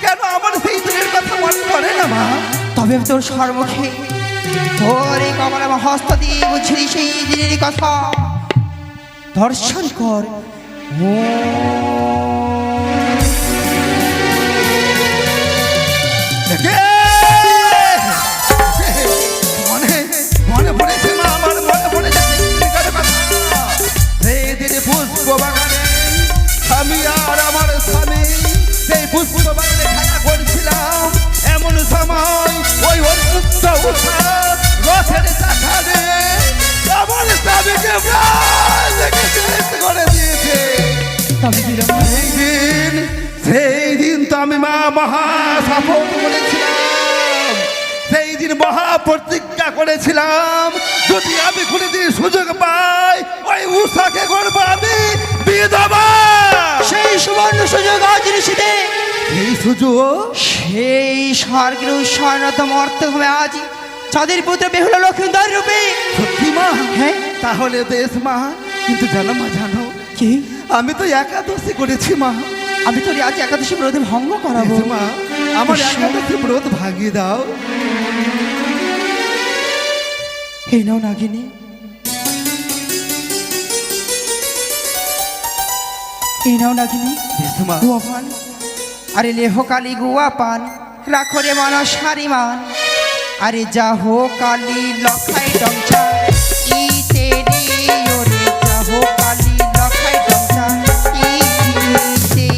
কেন আমার সেই দিনের কথা মনে পড়ে না মা? তবে তোর সর্বমুখে তোর এই কমলা হস্ত দিয়ে বুঝলি সেই দিনের কথা। দর্শন কর। মনে মনে পড়েছে মা, আমার মনে পড়েছে সেই দিনকার কথা। সেই দিনে পুষ্প বাগানে আমি আর আমার স্বামী সেই পুষ্প বাগানে খেলা করছিলাম। এমন সময় ওই অদ্ভুত উৎসব রথের চাকারে আমার স্বামীকে প্রাণ থেকে শেষ করে দিয়েছে। সেই দিন তো আমি মা মহা শপথ করেছিলাম, সেই দিন মহা প্রতিজ্ঞা করেছিলাম যদি আমি কোনোদিন সুযোগ পাই ওই উষাকে করবো আমি বিধবা। সেই সুবর্ণ সুযোগ আজ নিশিতে এই সুযোগ সেই স্বর্গের স্বর্ণতম অর্থ হবে আজ চাঁদের পুত্র বেহুলা লক্ষ্মীধর রূপে। সত্যি মা? হ্যাঁ। তাহলে বেশ মা, কিন্তু জানো মা জানো কি? আমি তো একাদশী করেছি মা। আমি তোর আজ একাদশী ব্রত ভঙ্গ করাবো। বেশ মা, আমার ঈশ্বর। একাদশী ব্রত ভাঙিয়ে দাও। এই নাও নাগিনী, এই নাও নাগিনী বেশ মা। গুয়া পান। আরে লেহ কালী গুয়া পান রাখো রে মানা সারি মান। আরে যা হো কালী লখাই ডংচা ই তেরি ওরে যা হো কালী লখাই ডংচা ই তে।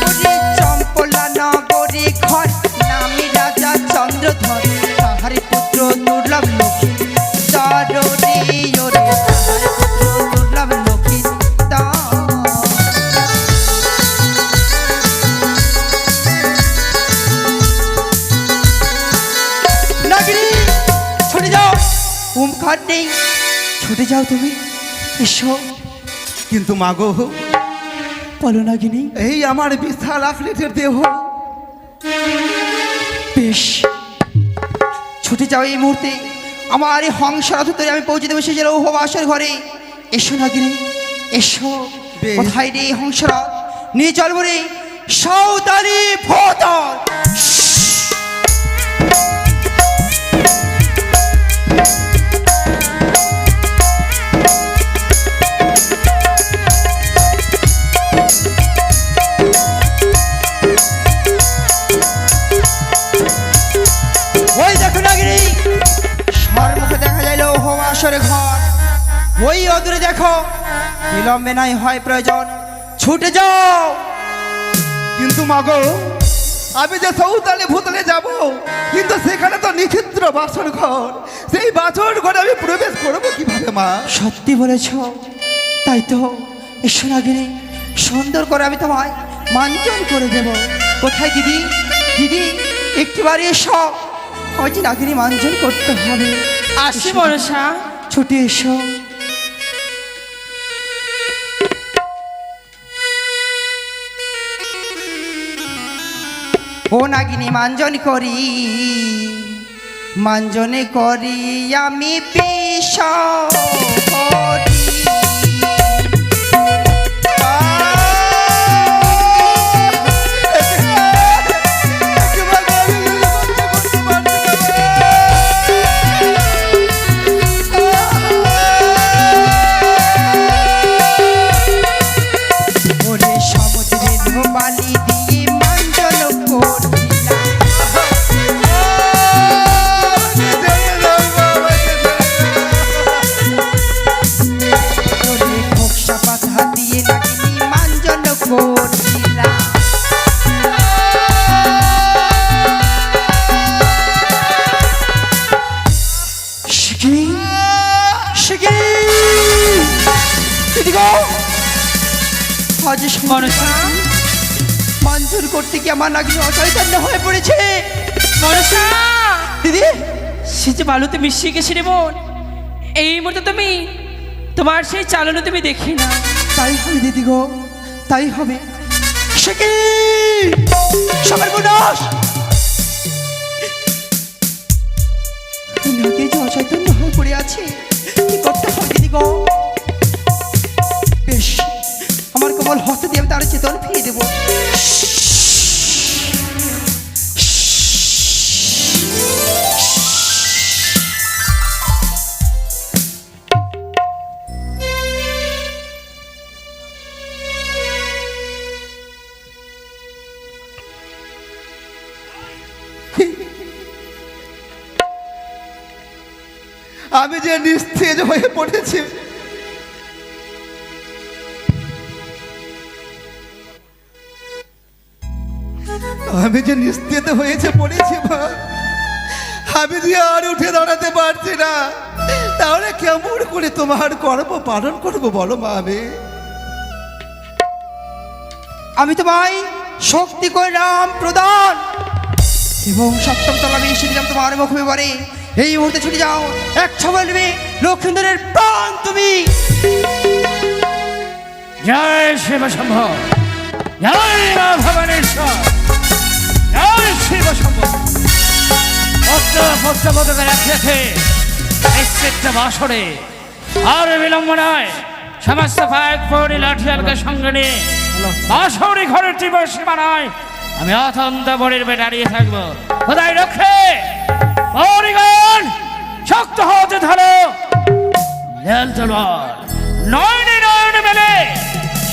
ওরে চম্পলা নগরে ঘর নামে রাজা চন্দ্রধর তাহার পুত্র দুর্লভ লক্ষ্মী তারো রে ওরে তাহার পুত্র দুর্লভ লক্ষ্মী তা। নাগিনী ছুটে যাও, ওমকার নেই, ছুটে যাও তুমি, এসো। কিন্তু মা গো, বলো নাগিনী। এই আমার বিশাল আকৃতির দেহ বেশ, ছুটে যাও এই মুহূর্তে। আমার এই হংসরথ ধরে আমি পৌঁছে দেবো সেই লৌহ বাসর ঘরে। এসো নাগিনী এসো। বেশ। কোথায় রে এই হংসরথ? নিয়ে চলবো রে সৌদারি ভোতর। ওই দেখো নাগিনী, সর্বমুখে দেখা যায় লৌহ বাসর ঘর। ওই অদূরে দেখো, বিলম্বে নাই হয় প্রয়োজন, ছুটে যাও। কিন্তু মা গো, আমি যে সৌতালে ভূতলে যাব, কিন্তু সেখানে তো নিচিত্র বাসর ঘর। সেই বাসর ঘরে আমি প্রবেশ করবো কিভাবে মা? সত্যি বলেছ, তাই তো। এসো নাগিনী, সুন্দর করে আমি তোমায় মাঞ্জন করে দেব। কোথায় দিদি? দিদি একটিবারে এসো, আমার যে নাগিনী মাঞ্জন করতে হবে। আসি মনসা। ছুটে এসো। ও নাগিনী মাঞ্জন করি, মাঞ্জনে করি আমি বিষ করি। ওরে সমুদ্রের বালি দিয়ে মাঞ্জন করছিলাম। ওরে ঘোকসা পাতা দিয়ে নাগিনী মাঞ্জন করছিলাম। শিখি শিখি দিদি গো, আজ মনসা, মাঞ্জন করতে গিয়ে আমার নাগিনী অচৈতন্য হয়ে পড়েছে। মনসা, দিদি সে যে বালুতে মিশিয়ে গেছে রে বোন। এই মুহূর্তে তুমি তোমার সেই চালনা তুমি দেখি না। তাই হবে দিদি গো, তাই হবে। শিখি সবার বুনাস অচৈতন্য হয়ে পড়ে আছে, কি করতে হবে দিদি গো? বেশ, আমার কোমল হস্ত দিয়ে আমি তার চেতন ফিরিয়ে দেবো। আমি যে নিস্তেজ হয়ে পড়েছি, আমি যে নিস্তেজ হয়েছে পড়েছি মা, আমি যে আর উঠে দাঁড়াতে পারছি না। তাহলে কেমন করে তোমার কর্ম পালন করবো বলো মা? আমি তোমায় শক্তি করলাম প্রদান এবং সপ্তম তলা আমি এসে দিলাম তোমার মুখ এবারে। এই মুহূর্তে ছুটে যাও, এক ছবল নেবে লক্ষ্মীন্দরের প্রাণ তুমি। জয় শিব শম্ভ, জয় মা ভবানেশ্বর, জয় শিব শম্ভ। পত্রপত্রপদকে রাখিয়াছে নিশ্চিত বাসরে, আর বিলম্ব নয়। সমস্ত পায়ক পৌরি লাঠিয়ালকে সঙ্গে নিয়ে বাসরি ঘরের তীব্র সীমানায় আমি অত্যন্ত বড়ির বেয়ে দাঁড়িয়ে থাকবো। খোদাই রক্ষে পৌরিগণ শক্ত হতে ধরো, লেল তলোয়ার নয়নে নয়ন মেলে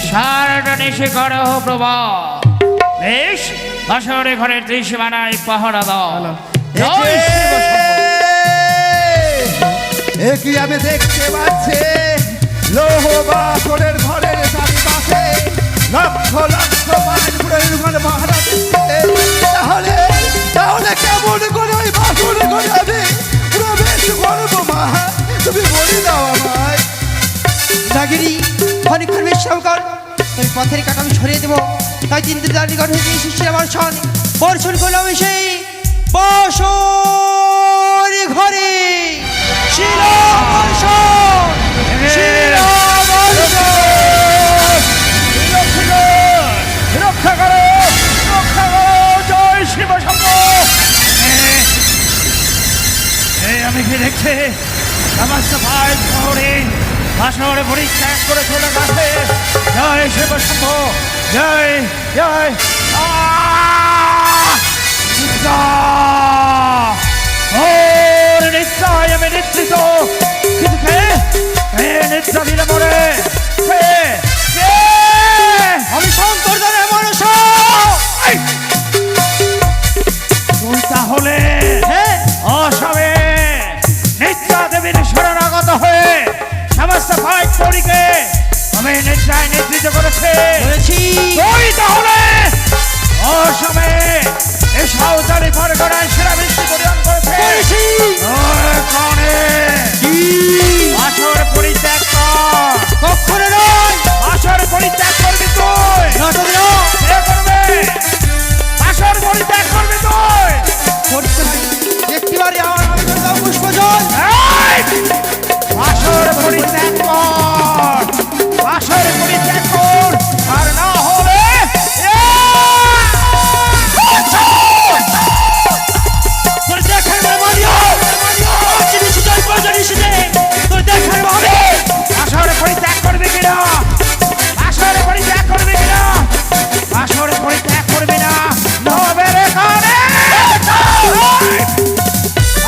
সারাটা নিশে করো প্রভাব। বেশ, বাসরে ঘরের ত্রিসীমানায় পাহারা দাও। জয় শিব শম্ভ। কি আমি দেখতে পাচ্ছি লৌহ বাসরের ঘরের চারিপাশে লক্ষ লক্ষ মানুষের ঘরে পাহারা দিচ্ছে। তাহলে তাহলে কেমন করে ওই বাসরের ঘরে আমি প্রবেশ করবো মা? তুমি বলে দাও আমায়। নাগিরি অনেকক্ষণ বিশ্রাম কর, তোর পথের কাটা আমি সরিয়ে দেবো। তাই তিনটে দাঁড়িয়ে হয়ে গিয়ে শিষ্যের আমার সন বর্ষণ করলাম সেই বাসর ঘরে। রক্ষা করো, রক্ষা করো, জয় শিব শম্ভ। আমি কি দেখছি সমস্ত ভাই শহরে বাসরে পরিত্যাগ করে চলে গেছে। জয় শিব শম্ভ, জয় জয়। নিশ্চয় আমি নিশ্চিত, কিন্তু কে নিশ্চয় দিলে মরে? আমি শঙ্কর ধরে মানুষ। তুই তাহলে অসমে নিত্যা দেবীর শরণাগত হয়ে সমস্ত ভাই পরীকে আমি নিশ্চয় নেতৃত্ব করেছি। তুই তাহলে অসমে এই সাঁওতালি পরগনায় সেরা বৃষ্টি পরিধান করেছি। আসর পরিত্যাগ কর। কখনো নয়, আসর পরিত্যাগ করবি তুই। কে করবে? আসর পরিত্যাগ করবি তুই। একটিবারে আমার পুষ্প জল। আসর পরিত্যাগ কর, আসর পরিত্যাগ কর, আর না হলে আসর পরিত্যাগ করবি কিনা? আসর পরিত্যাগ করবি কিনা? আসর পরিত্যাগ করবি না? নবে রে কানে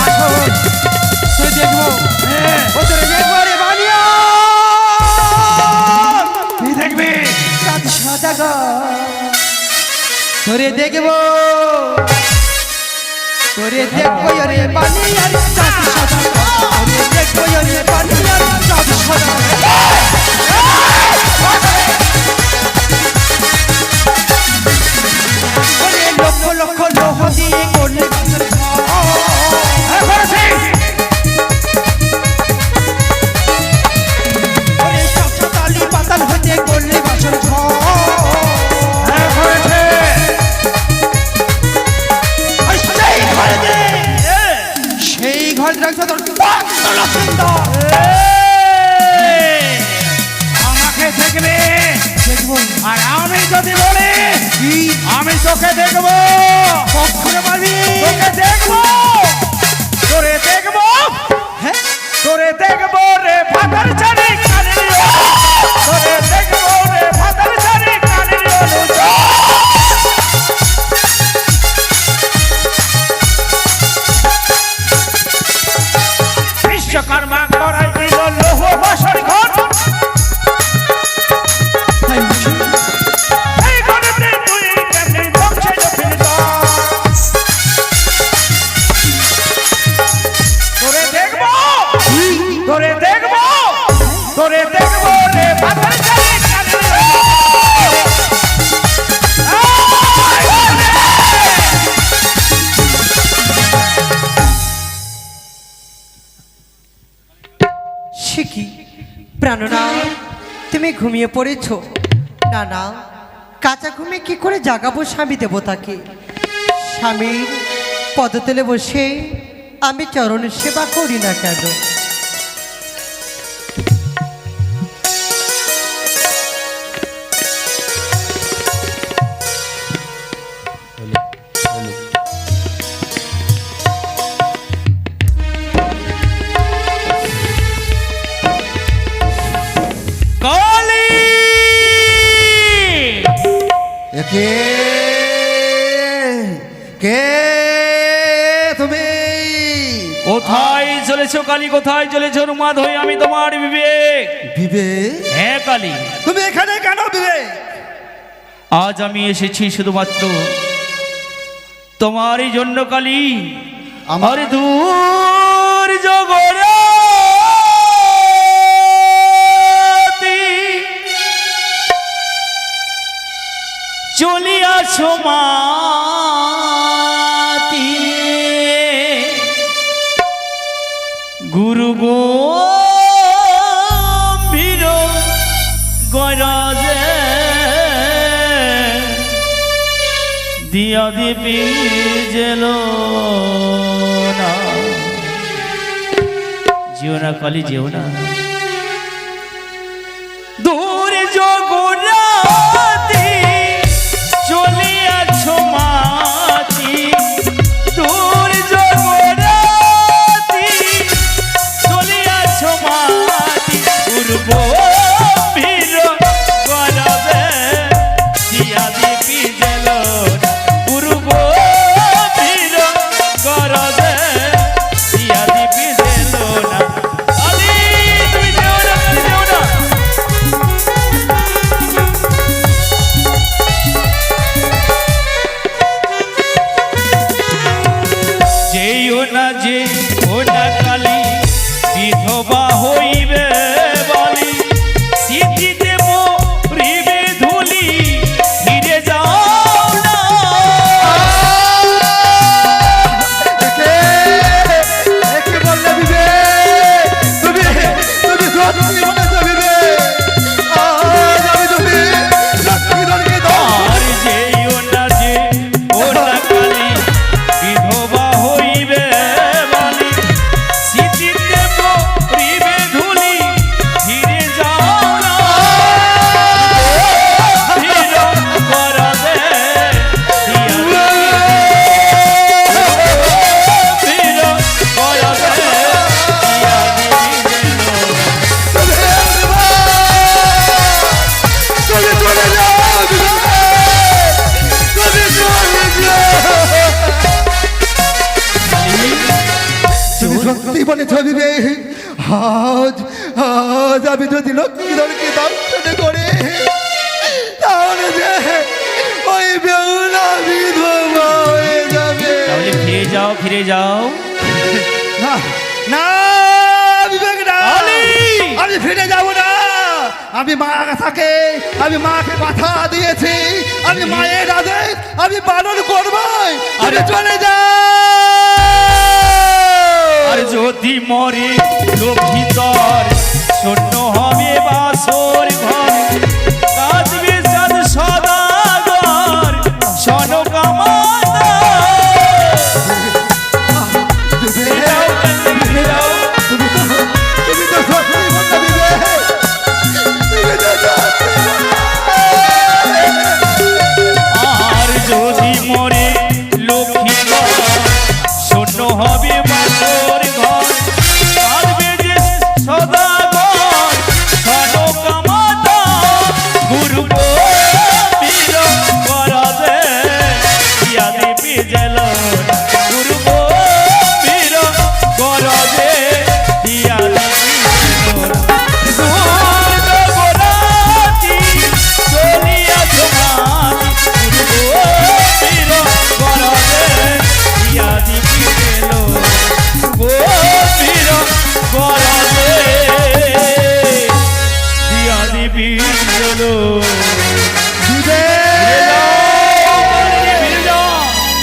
আসর তুই দেখবো ওদের একবারে বানিয়া তুই দেখবি। সাদা গা তোরে দেখবো, তোরে দেখবো রে বানিয়ার সাদা সাদা, তোরে দেখবো রে বানিয়ার সাদা সাদা। ওরে লক্ষ লক্ষ লোহ দিয়ে করলে ওরে সাতালি পাতাল হতে করলে বাসর সেই ঘর রাখছো তোর আমাকে দেখবে, দেখবো আর আমি যদি বলি আমি তোকে দেখবো, কখনো পারবি। তোকে দেখবো, তোরে দেখবো। বিশ্বকর্মা করাই দিল লৌহ বাসর ঘর তাই বুঝি? এই ঘরেতে তুই কেমনে বংশে দক্ষিণ তোরে দেখবো তোরে দেখবো তোরে দেখবো রে পাথর চালে কানে সে কি প্রাণনা, তুমি ঘুমিয়ে পড়েছো? না না, কাঁচা ঘুমে কি করে জাগাবো স্বামী দেবতাকে? স্বামীর পদতলে বসে আমি চরণ সেবা করি না কেন? কালী কে কে তুমি? কোথায় চলেছো কালী, কোথায় চলেছো উন্মাদ হয়ে? আমি তোমার বিবেক। বিবেক, হ্যাঁ কালী, তুমি এখানে কেন বিবেক? আজ আমি এসেছি শুধুমাত্র তোমারই জন্য কালী। আমার দূর জগরাতি চলিয়াছো মাতি গুরু গম্ভীর গরাজে দিয়া দিবি জেল না। যেও না কালী, যেও না। দূর জগরাতি চলিয়াছো মাতি, দূর জগরাতি চলিয়াছো মাতি পূর্ব বীর গরাবে দিয়া দিবি জেল না। পূর্ব বীর গরাবে দিয়া দিবি জেল না। কালী তুমি যেও না, তুমি যেও না। যেও না, যেও না কালী, বিধবা হইবে বলি, স্মৃতিতে মরিবে ধুলি, ফিরে যাও না। একে বললে বিবেক, তুমি তুমি সত্যি বলেছো বিবেক। আজ আমি তুমি লক্ষ্মীধরকে দাও। আর যেও না, যেও না কালী, বিধবা হইবে বলি, স্মৃতিতে মরিবে ধুলি, ফিরে যাও না। ফির করবে দিয়া ফির করবে দিয়া তুমি চলে যাও বিবেক, তুমি চলে যাও। তুমি সত্যি বলেছ বিবেক। আজ আজ আমি যদি লক্ষ্মীধরকে দর্শন করে তাহলে যে ওই বেহুলা বিধবা হয়ে যাবে। তাহলে ফিরে যাও, ফিরে যাও। না না বিবেক না, কালী! আমি ফিরে যাব না। আমি মা থাকে, আমি মাকে কথা দিয়েছি, আমি মায়ের আদেশ আমি পালন করবই। আরে চলে যাও। আর যদি মরে লক্ষ্মীতর শূন্য হবে বাসর ঘর, কাঁদবে চাঁদ সদাগর সনকামাতা। বিবেক, যাও, ফিরে যাও। তুমি তো সত্যি বলতে বিবেক, তুমি তো সত্যি বলতে। আর যদি মরে লক্ষ্মীতর শূন্য হবে বাসর ঘর, কাঁদবে যে সদাগর সনকামাতা। গুরু বীর গরাবে দিয়া দিবি জেল না। গুরু বীর গরাবে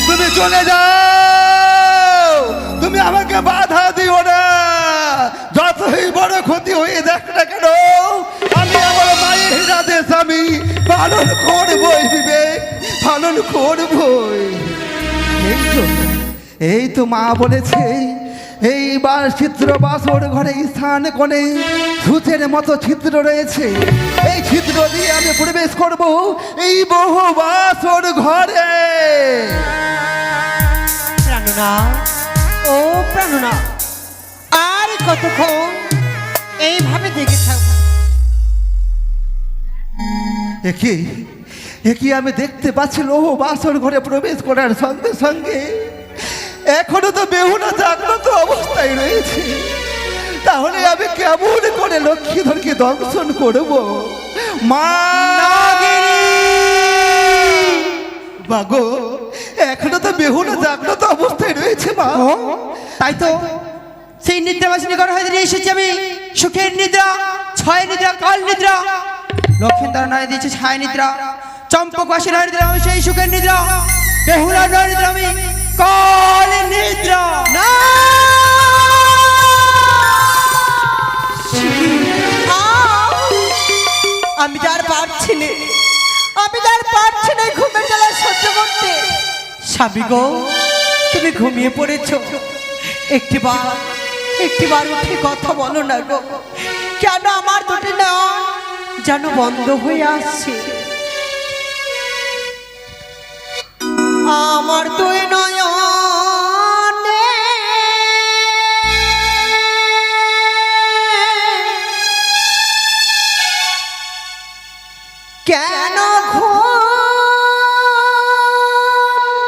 তুমি চলে যাও, তুমি আমাকে বাধা দিও না। যতই বড় ক্ষতি হয়ে দেখ না কেন, আমি আমার মায়ের আদেশ আমি পালন করবই বিবেক, পালন করবই। এই তো মা বলেছে, এইবার চিত্র বাসর ঘরে স্থান কোণে ছুঁচের মতো ছিদ্র রয়েছে, এই ছিদ্র দিয়ে আমি প্রবেশ করব এই বহু বাসর ঘরে। প্রাণনা, ও প্রাণনা, আর কতক্ষণ এইভাবে দেখে থাকবো? একই আমি দেখতে পাচ্ছি লৌহ বাসর ঘরে প্রবেশ করার সঙ্গে সঙ্গে এখনো তো বেহুলা জাগ্রত অবস্থায় রয়েছে। তাহলে আমি কেমন করে লক্ষ্মীধরকে দর্শন করব? মা গো, এখনো তো বেহুলা জাগ্রত অবস্থায় রয়েছে মা। তাই তো সেই নিদ্রাবাসিনী ঘর হয়ে দিয়ে এসেছি আমি। সুখের নিদ্রা, ছয় নিদ্রা, কাল নিদ্রা, লক্ষিন্দর নয় দিয়েছে ছায় নিদ্রা, চম্পকবাসী নয় নিদ্রা আমি সেই সুখের নিদ্রা, বেহুলা নয় নিদ্রা আমি কাল নিদ্রা। না আমি যার পারছি না, আমি যার পারছি না ঘুমের জ্বালা সহ্য করতে। স্বামী গো, তুমি ঘুমিয়ে পড়েছো, একটিবার উঠে কথা বলো না গো। কেন আমার দুটি না যেন বন্ধ হয়ে আসছে? আমার তুই নয়নে কেন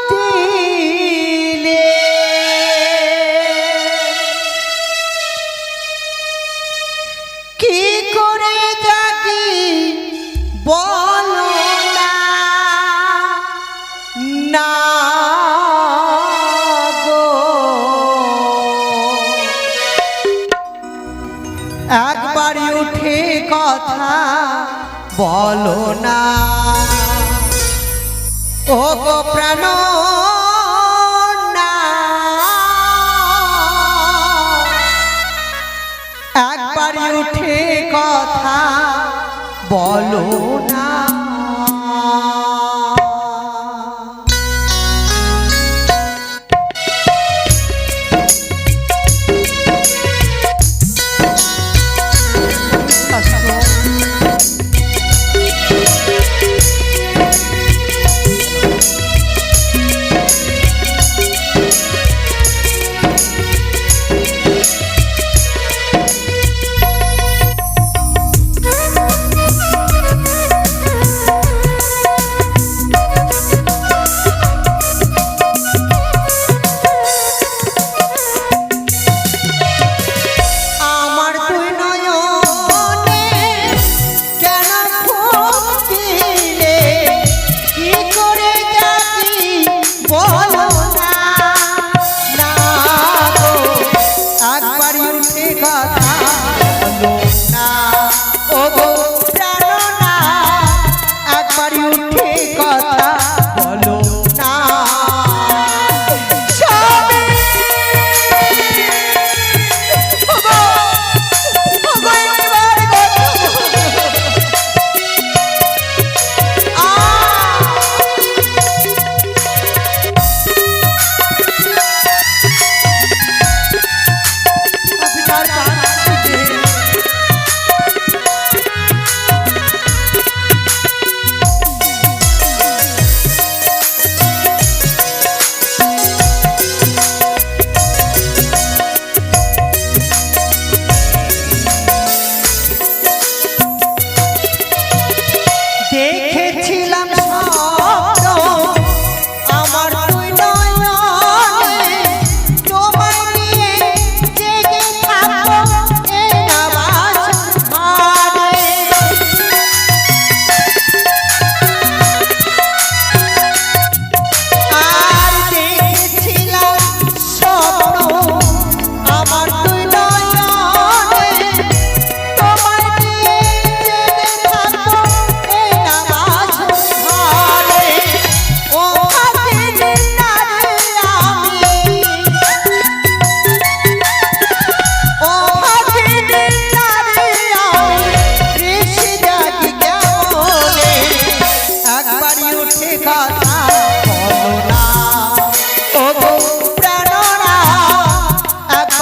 দিলে? কি করে জাগি বলো না, না গো। একবারই উঠে কথা বলো না, ও গো প্রাণ না। একবারই উঠে কথা বলো না।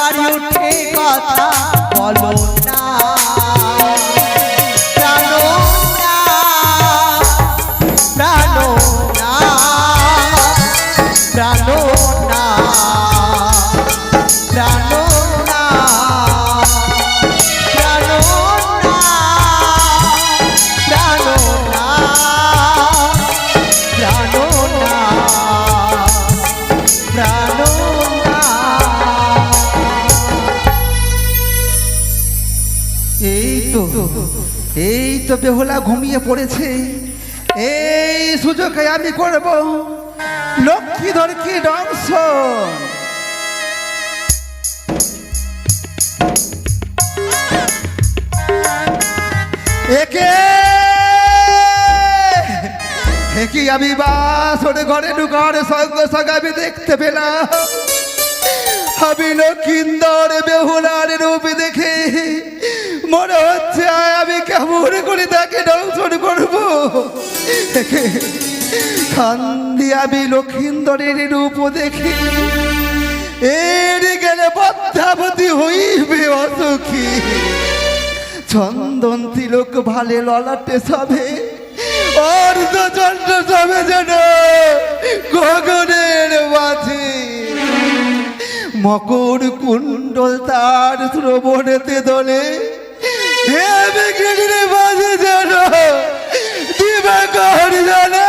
বাড়ি উঠে কথা বলো না প্রাণো না প্রাণো না প্রাণো না প্রাণো না প্রাণো না প্রাণো না প্রাণো না প্রাণো না। এই তো বেহুলা ঘুমিয়ে পড়েছে। এই সুযোগে আমি করব লক্ষ্মীধর কি দংশন। একে আমি বাসরে ঘরে ঢুকার সঙ্গে সঙ্গে আমি দেখতে পেলাম আমি লক্ষিন্দর বেহুলার রূপ দেখে মনে হচ্ছে আমি কেমন করে তাকে দংশন করব। কান্দি আমি লক্ষিন্দরের রূপ দেখি এর গেলে পদ্মাবতী হইবে অসুখী। চন্দন তিলক ভালে ললাটে সবে অর্ধ চন্দ্র সবে যেন গগনের মাঝে মকর কুণ্ডল তার শ্রবণেতে দলে বাজে যেন দিবাকর জানে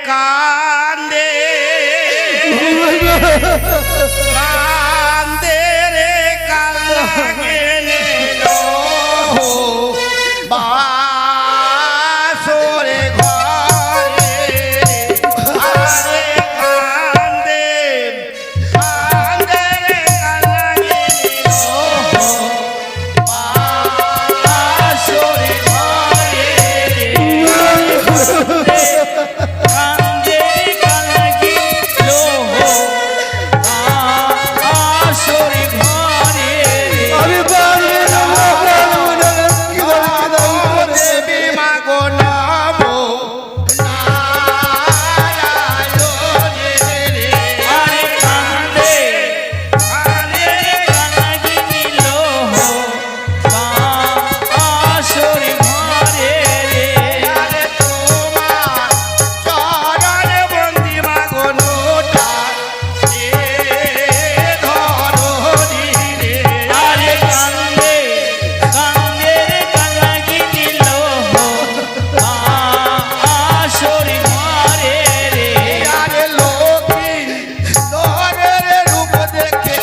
কান্দে কান্দে রে কান্দে বাসরে ঘরে আরে কান্দে কান্দে রে কান্দে বাসরে ঘরে কান্দে কান্দে লোহ আসরে ঘরে আমি পারবো না দেবী মাগো নমো নারায়ণে রে আরে কান্দে আরে কান্দে লোহ আসরে ঘরে রে আরে তোমার চরণে বন্দি মাগো নোটা এ ধরণী রে আরে কান্দে কান্দে রে কান্দে লোহ আসরে ঘরে রে আরে লক্ষ্মী দরের রূপ দেখে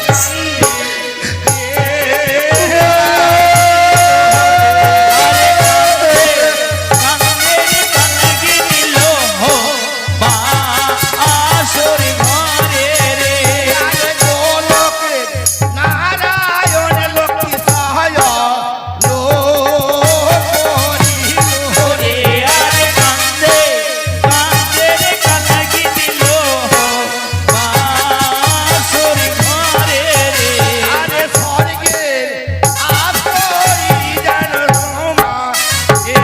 নারায়ণ লক্ষ্মী সহায় আরে কান্দে কান্দে রে কান্দে বাসরে ঘরে রে আরে স্বর্গে আসরি যেন রোমা এ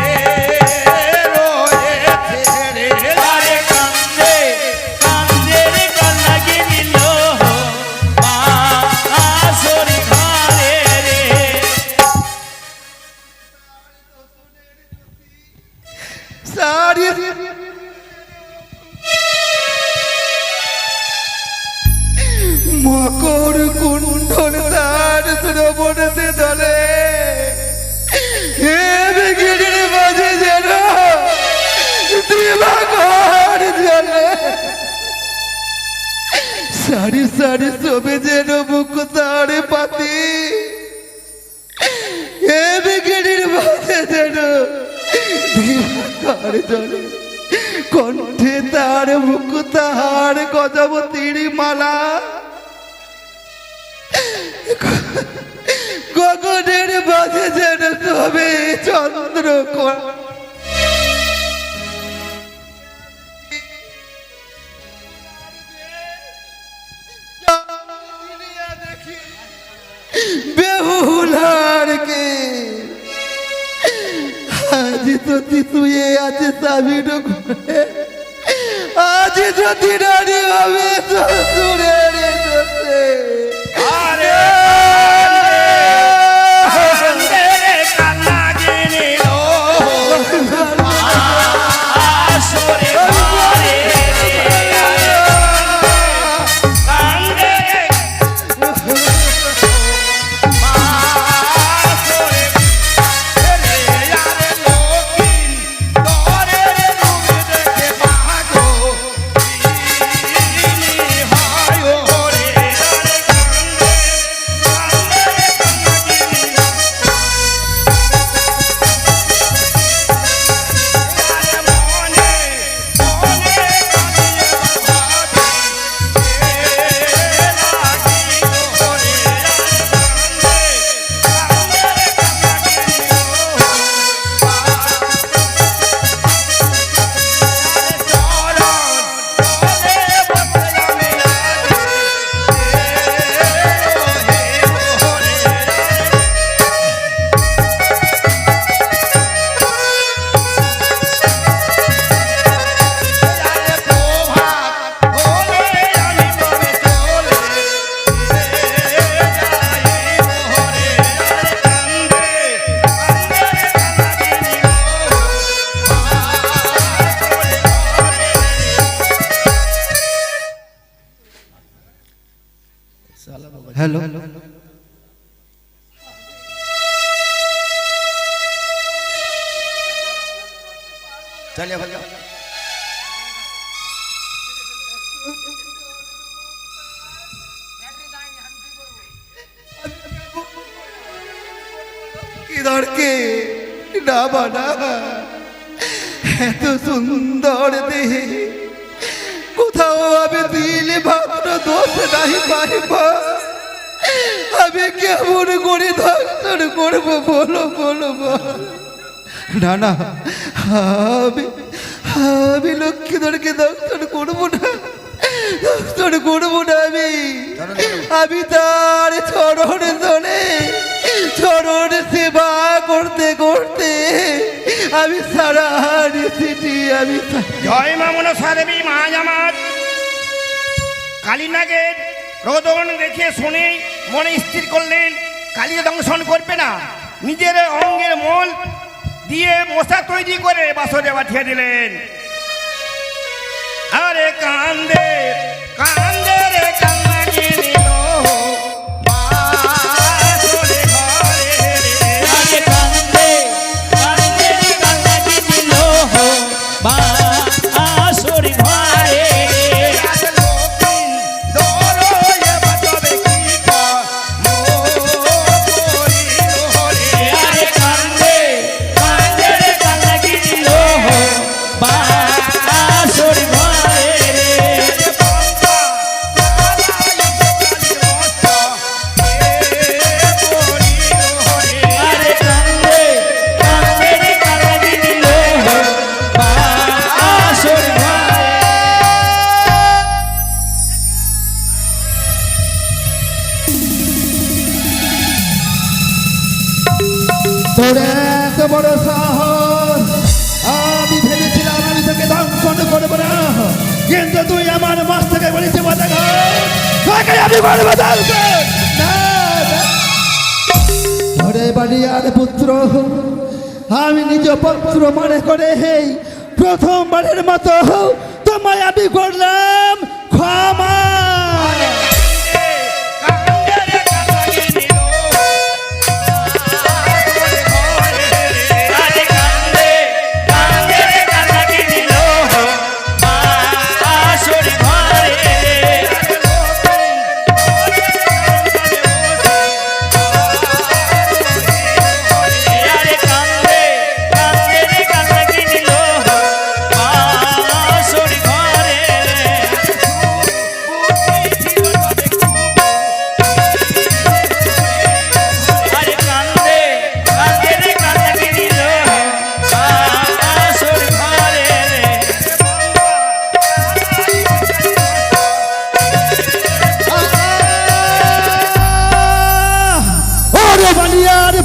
রয়েছে রে আরে কান্দে কান্দে রে কান্দে বাসরে ঘরে রে সারি মকর কুণ্ডল তার শ্রবণেতে দলে হে বিগিরির মাঝে যেন দিবাকর জানে সারি সারি সবে যেন মুখ তার পাতি হে বিগিরির মাঝে যেন দিবাকর জানে কণ্ঠে তার মুখ তাহার গজবতীর মালা গগনের মাঝে যেন তবে চন্দ্র বেহুলার কে আজ তো তুই আছে চাবি ঢুকে আজ আজ যদি রানী হবে শ্বশুরের সাথে। হ্যালো চলিয়ে ভালো কি দরকে না বানা এত সুন্দর দেহে কোথাও আমি দিলে ভাবন দোষ নাই পাইব আমি কেমন করে দর্শন করবো বলো বলো না না আমি লক্ষ্মীধরকে দর্শন করবো না দর্শন করবো না আমি তার চরণ সেবা করতে করতে আমি সারা নিশিটি আমি জয় মা মনসা দেবী মা জামাত কালীনাগের রোদন দেখে শুনে মনে স্থির করলেন কালীকে দংশন করবে না নিজের অঙ্গের মল দিয়ে মশা তৈরি করে বাসরে পাঠিয়ে দিলেন আরে কান্দে কান্দে রে কান্নাকে নিল বাসরে ঘরে রে আরে কান্দে কান্দে রে কান্নাকে দিল বাসরে ঘরে বড় সাহস আমি ভেবেছিলাম আমি তোকে দংশন করবো না কিন্তু তুই আমার মাছ থেকে বলেছি আমি করবো ধরে বাড়িয়ার পুত্র আমি নিজ পুত্র মনে করে হেই প্রথমবারের মতো তোমায় আমি করলাম ক্ষমা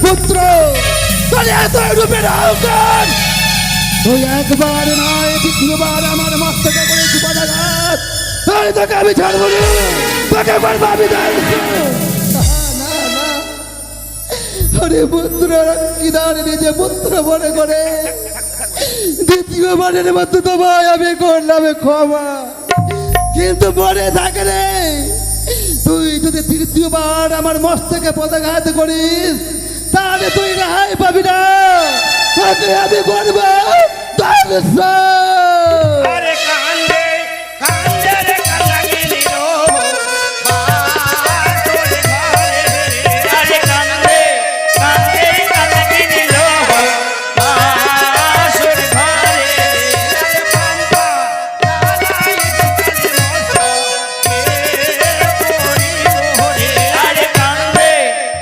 পুত্র তোর এত রূপের অহংকার তুই একবার নয় দ্বিতীয়বার আমার মস্তকে করেছি পদাঘাত, তাই তোকে আমি ছাড়বো না, তোকে পারবো আমি আরে পুত্র কিদার নিজে পুত্র মনে করে দ্বিতীয়বারের মতো তোমায় আমি করলাম ক্ষমা, কিন্তু মনে থাকে রে তুই যদি তৃতীয়বার আমার মস্তকে পদাঘাত করিস তাহলে তুই রেহাই পাবি না, তাকে আমি করবো আরে কান্দে কান্দে রে কান্দাগিনি রো বাসর ঘরে আরে কান্দে কান্দে কান্দাগিনি রো বাসর ঘরে পাম্পা লালাই কালে মস্ত কে পড়ি রে আরে কান্দে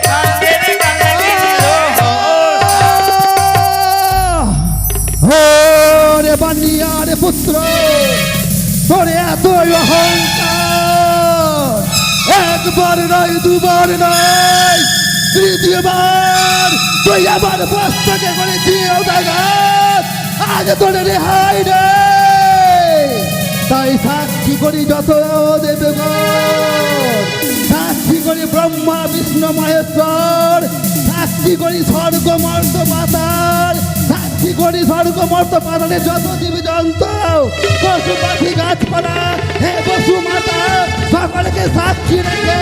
কান্দে কান্দাগিনি রো রে বানিয়ার পুত্র তোরে এত অহংকার, একবার নয় দুবার নয় তৃতীয়বার তুই আমার মস্তকে করেছি ওদাঘাত, আজ তোর রেহাই নেই, তাই সাক্ষী করি যত দেবগণ, সাক্ষী করি ব্রহ্মা বিষ্ণু মহেশ্বর, সাক্ষী করি স্বর্গ মর্ত পাতাল, সাক্ষী করি স্বর্গ মর্ত পাতালের যত জীব জন্তু পশু পাখি গাছপালা হে পশু মাতা সকলকে সাক্ষী রেখে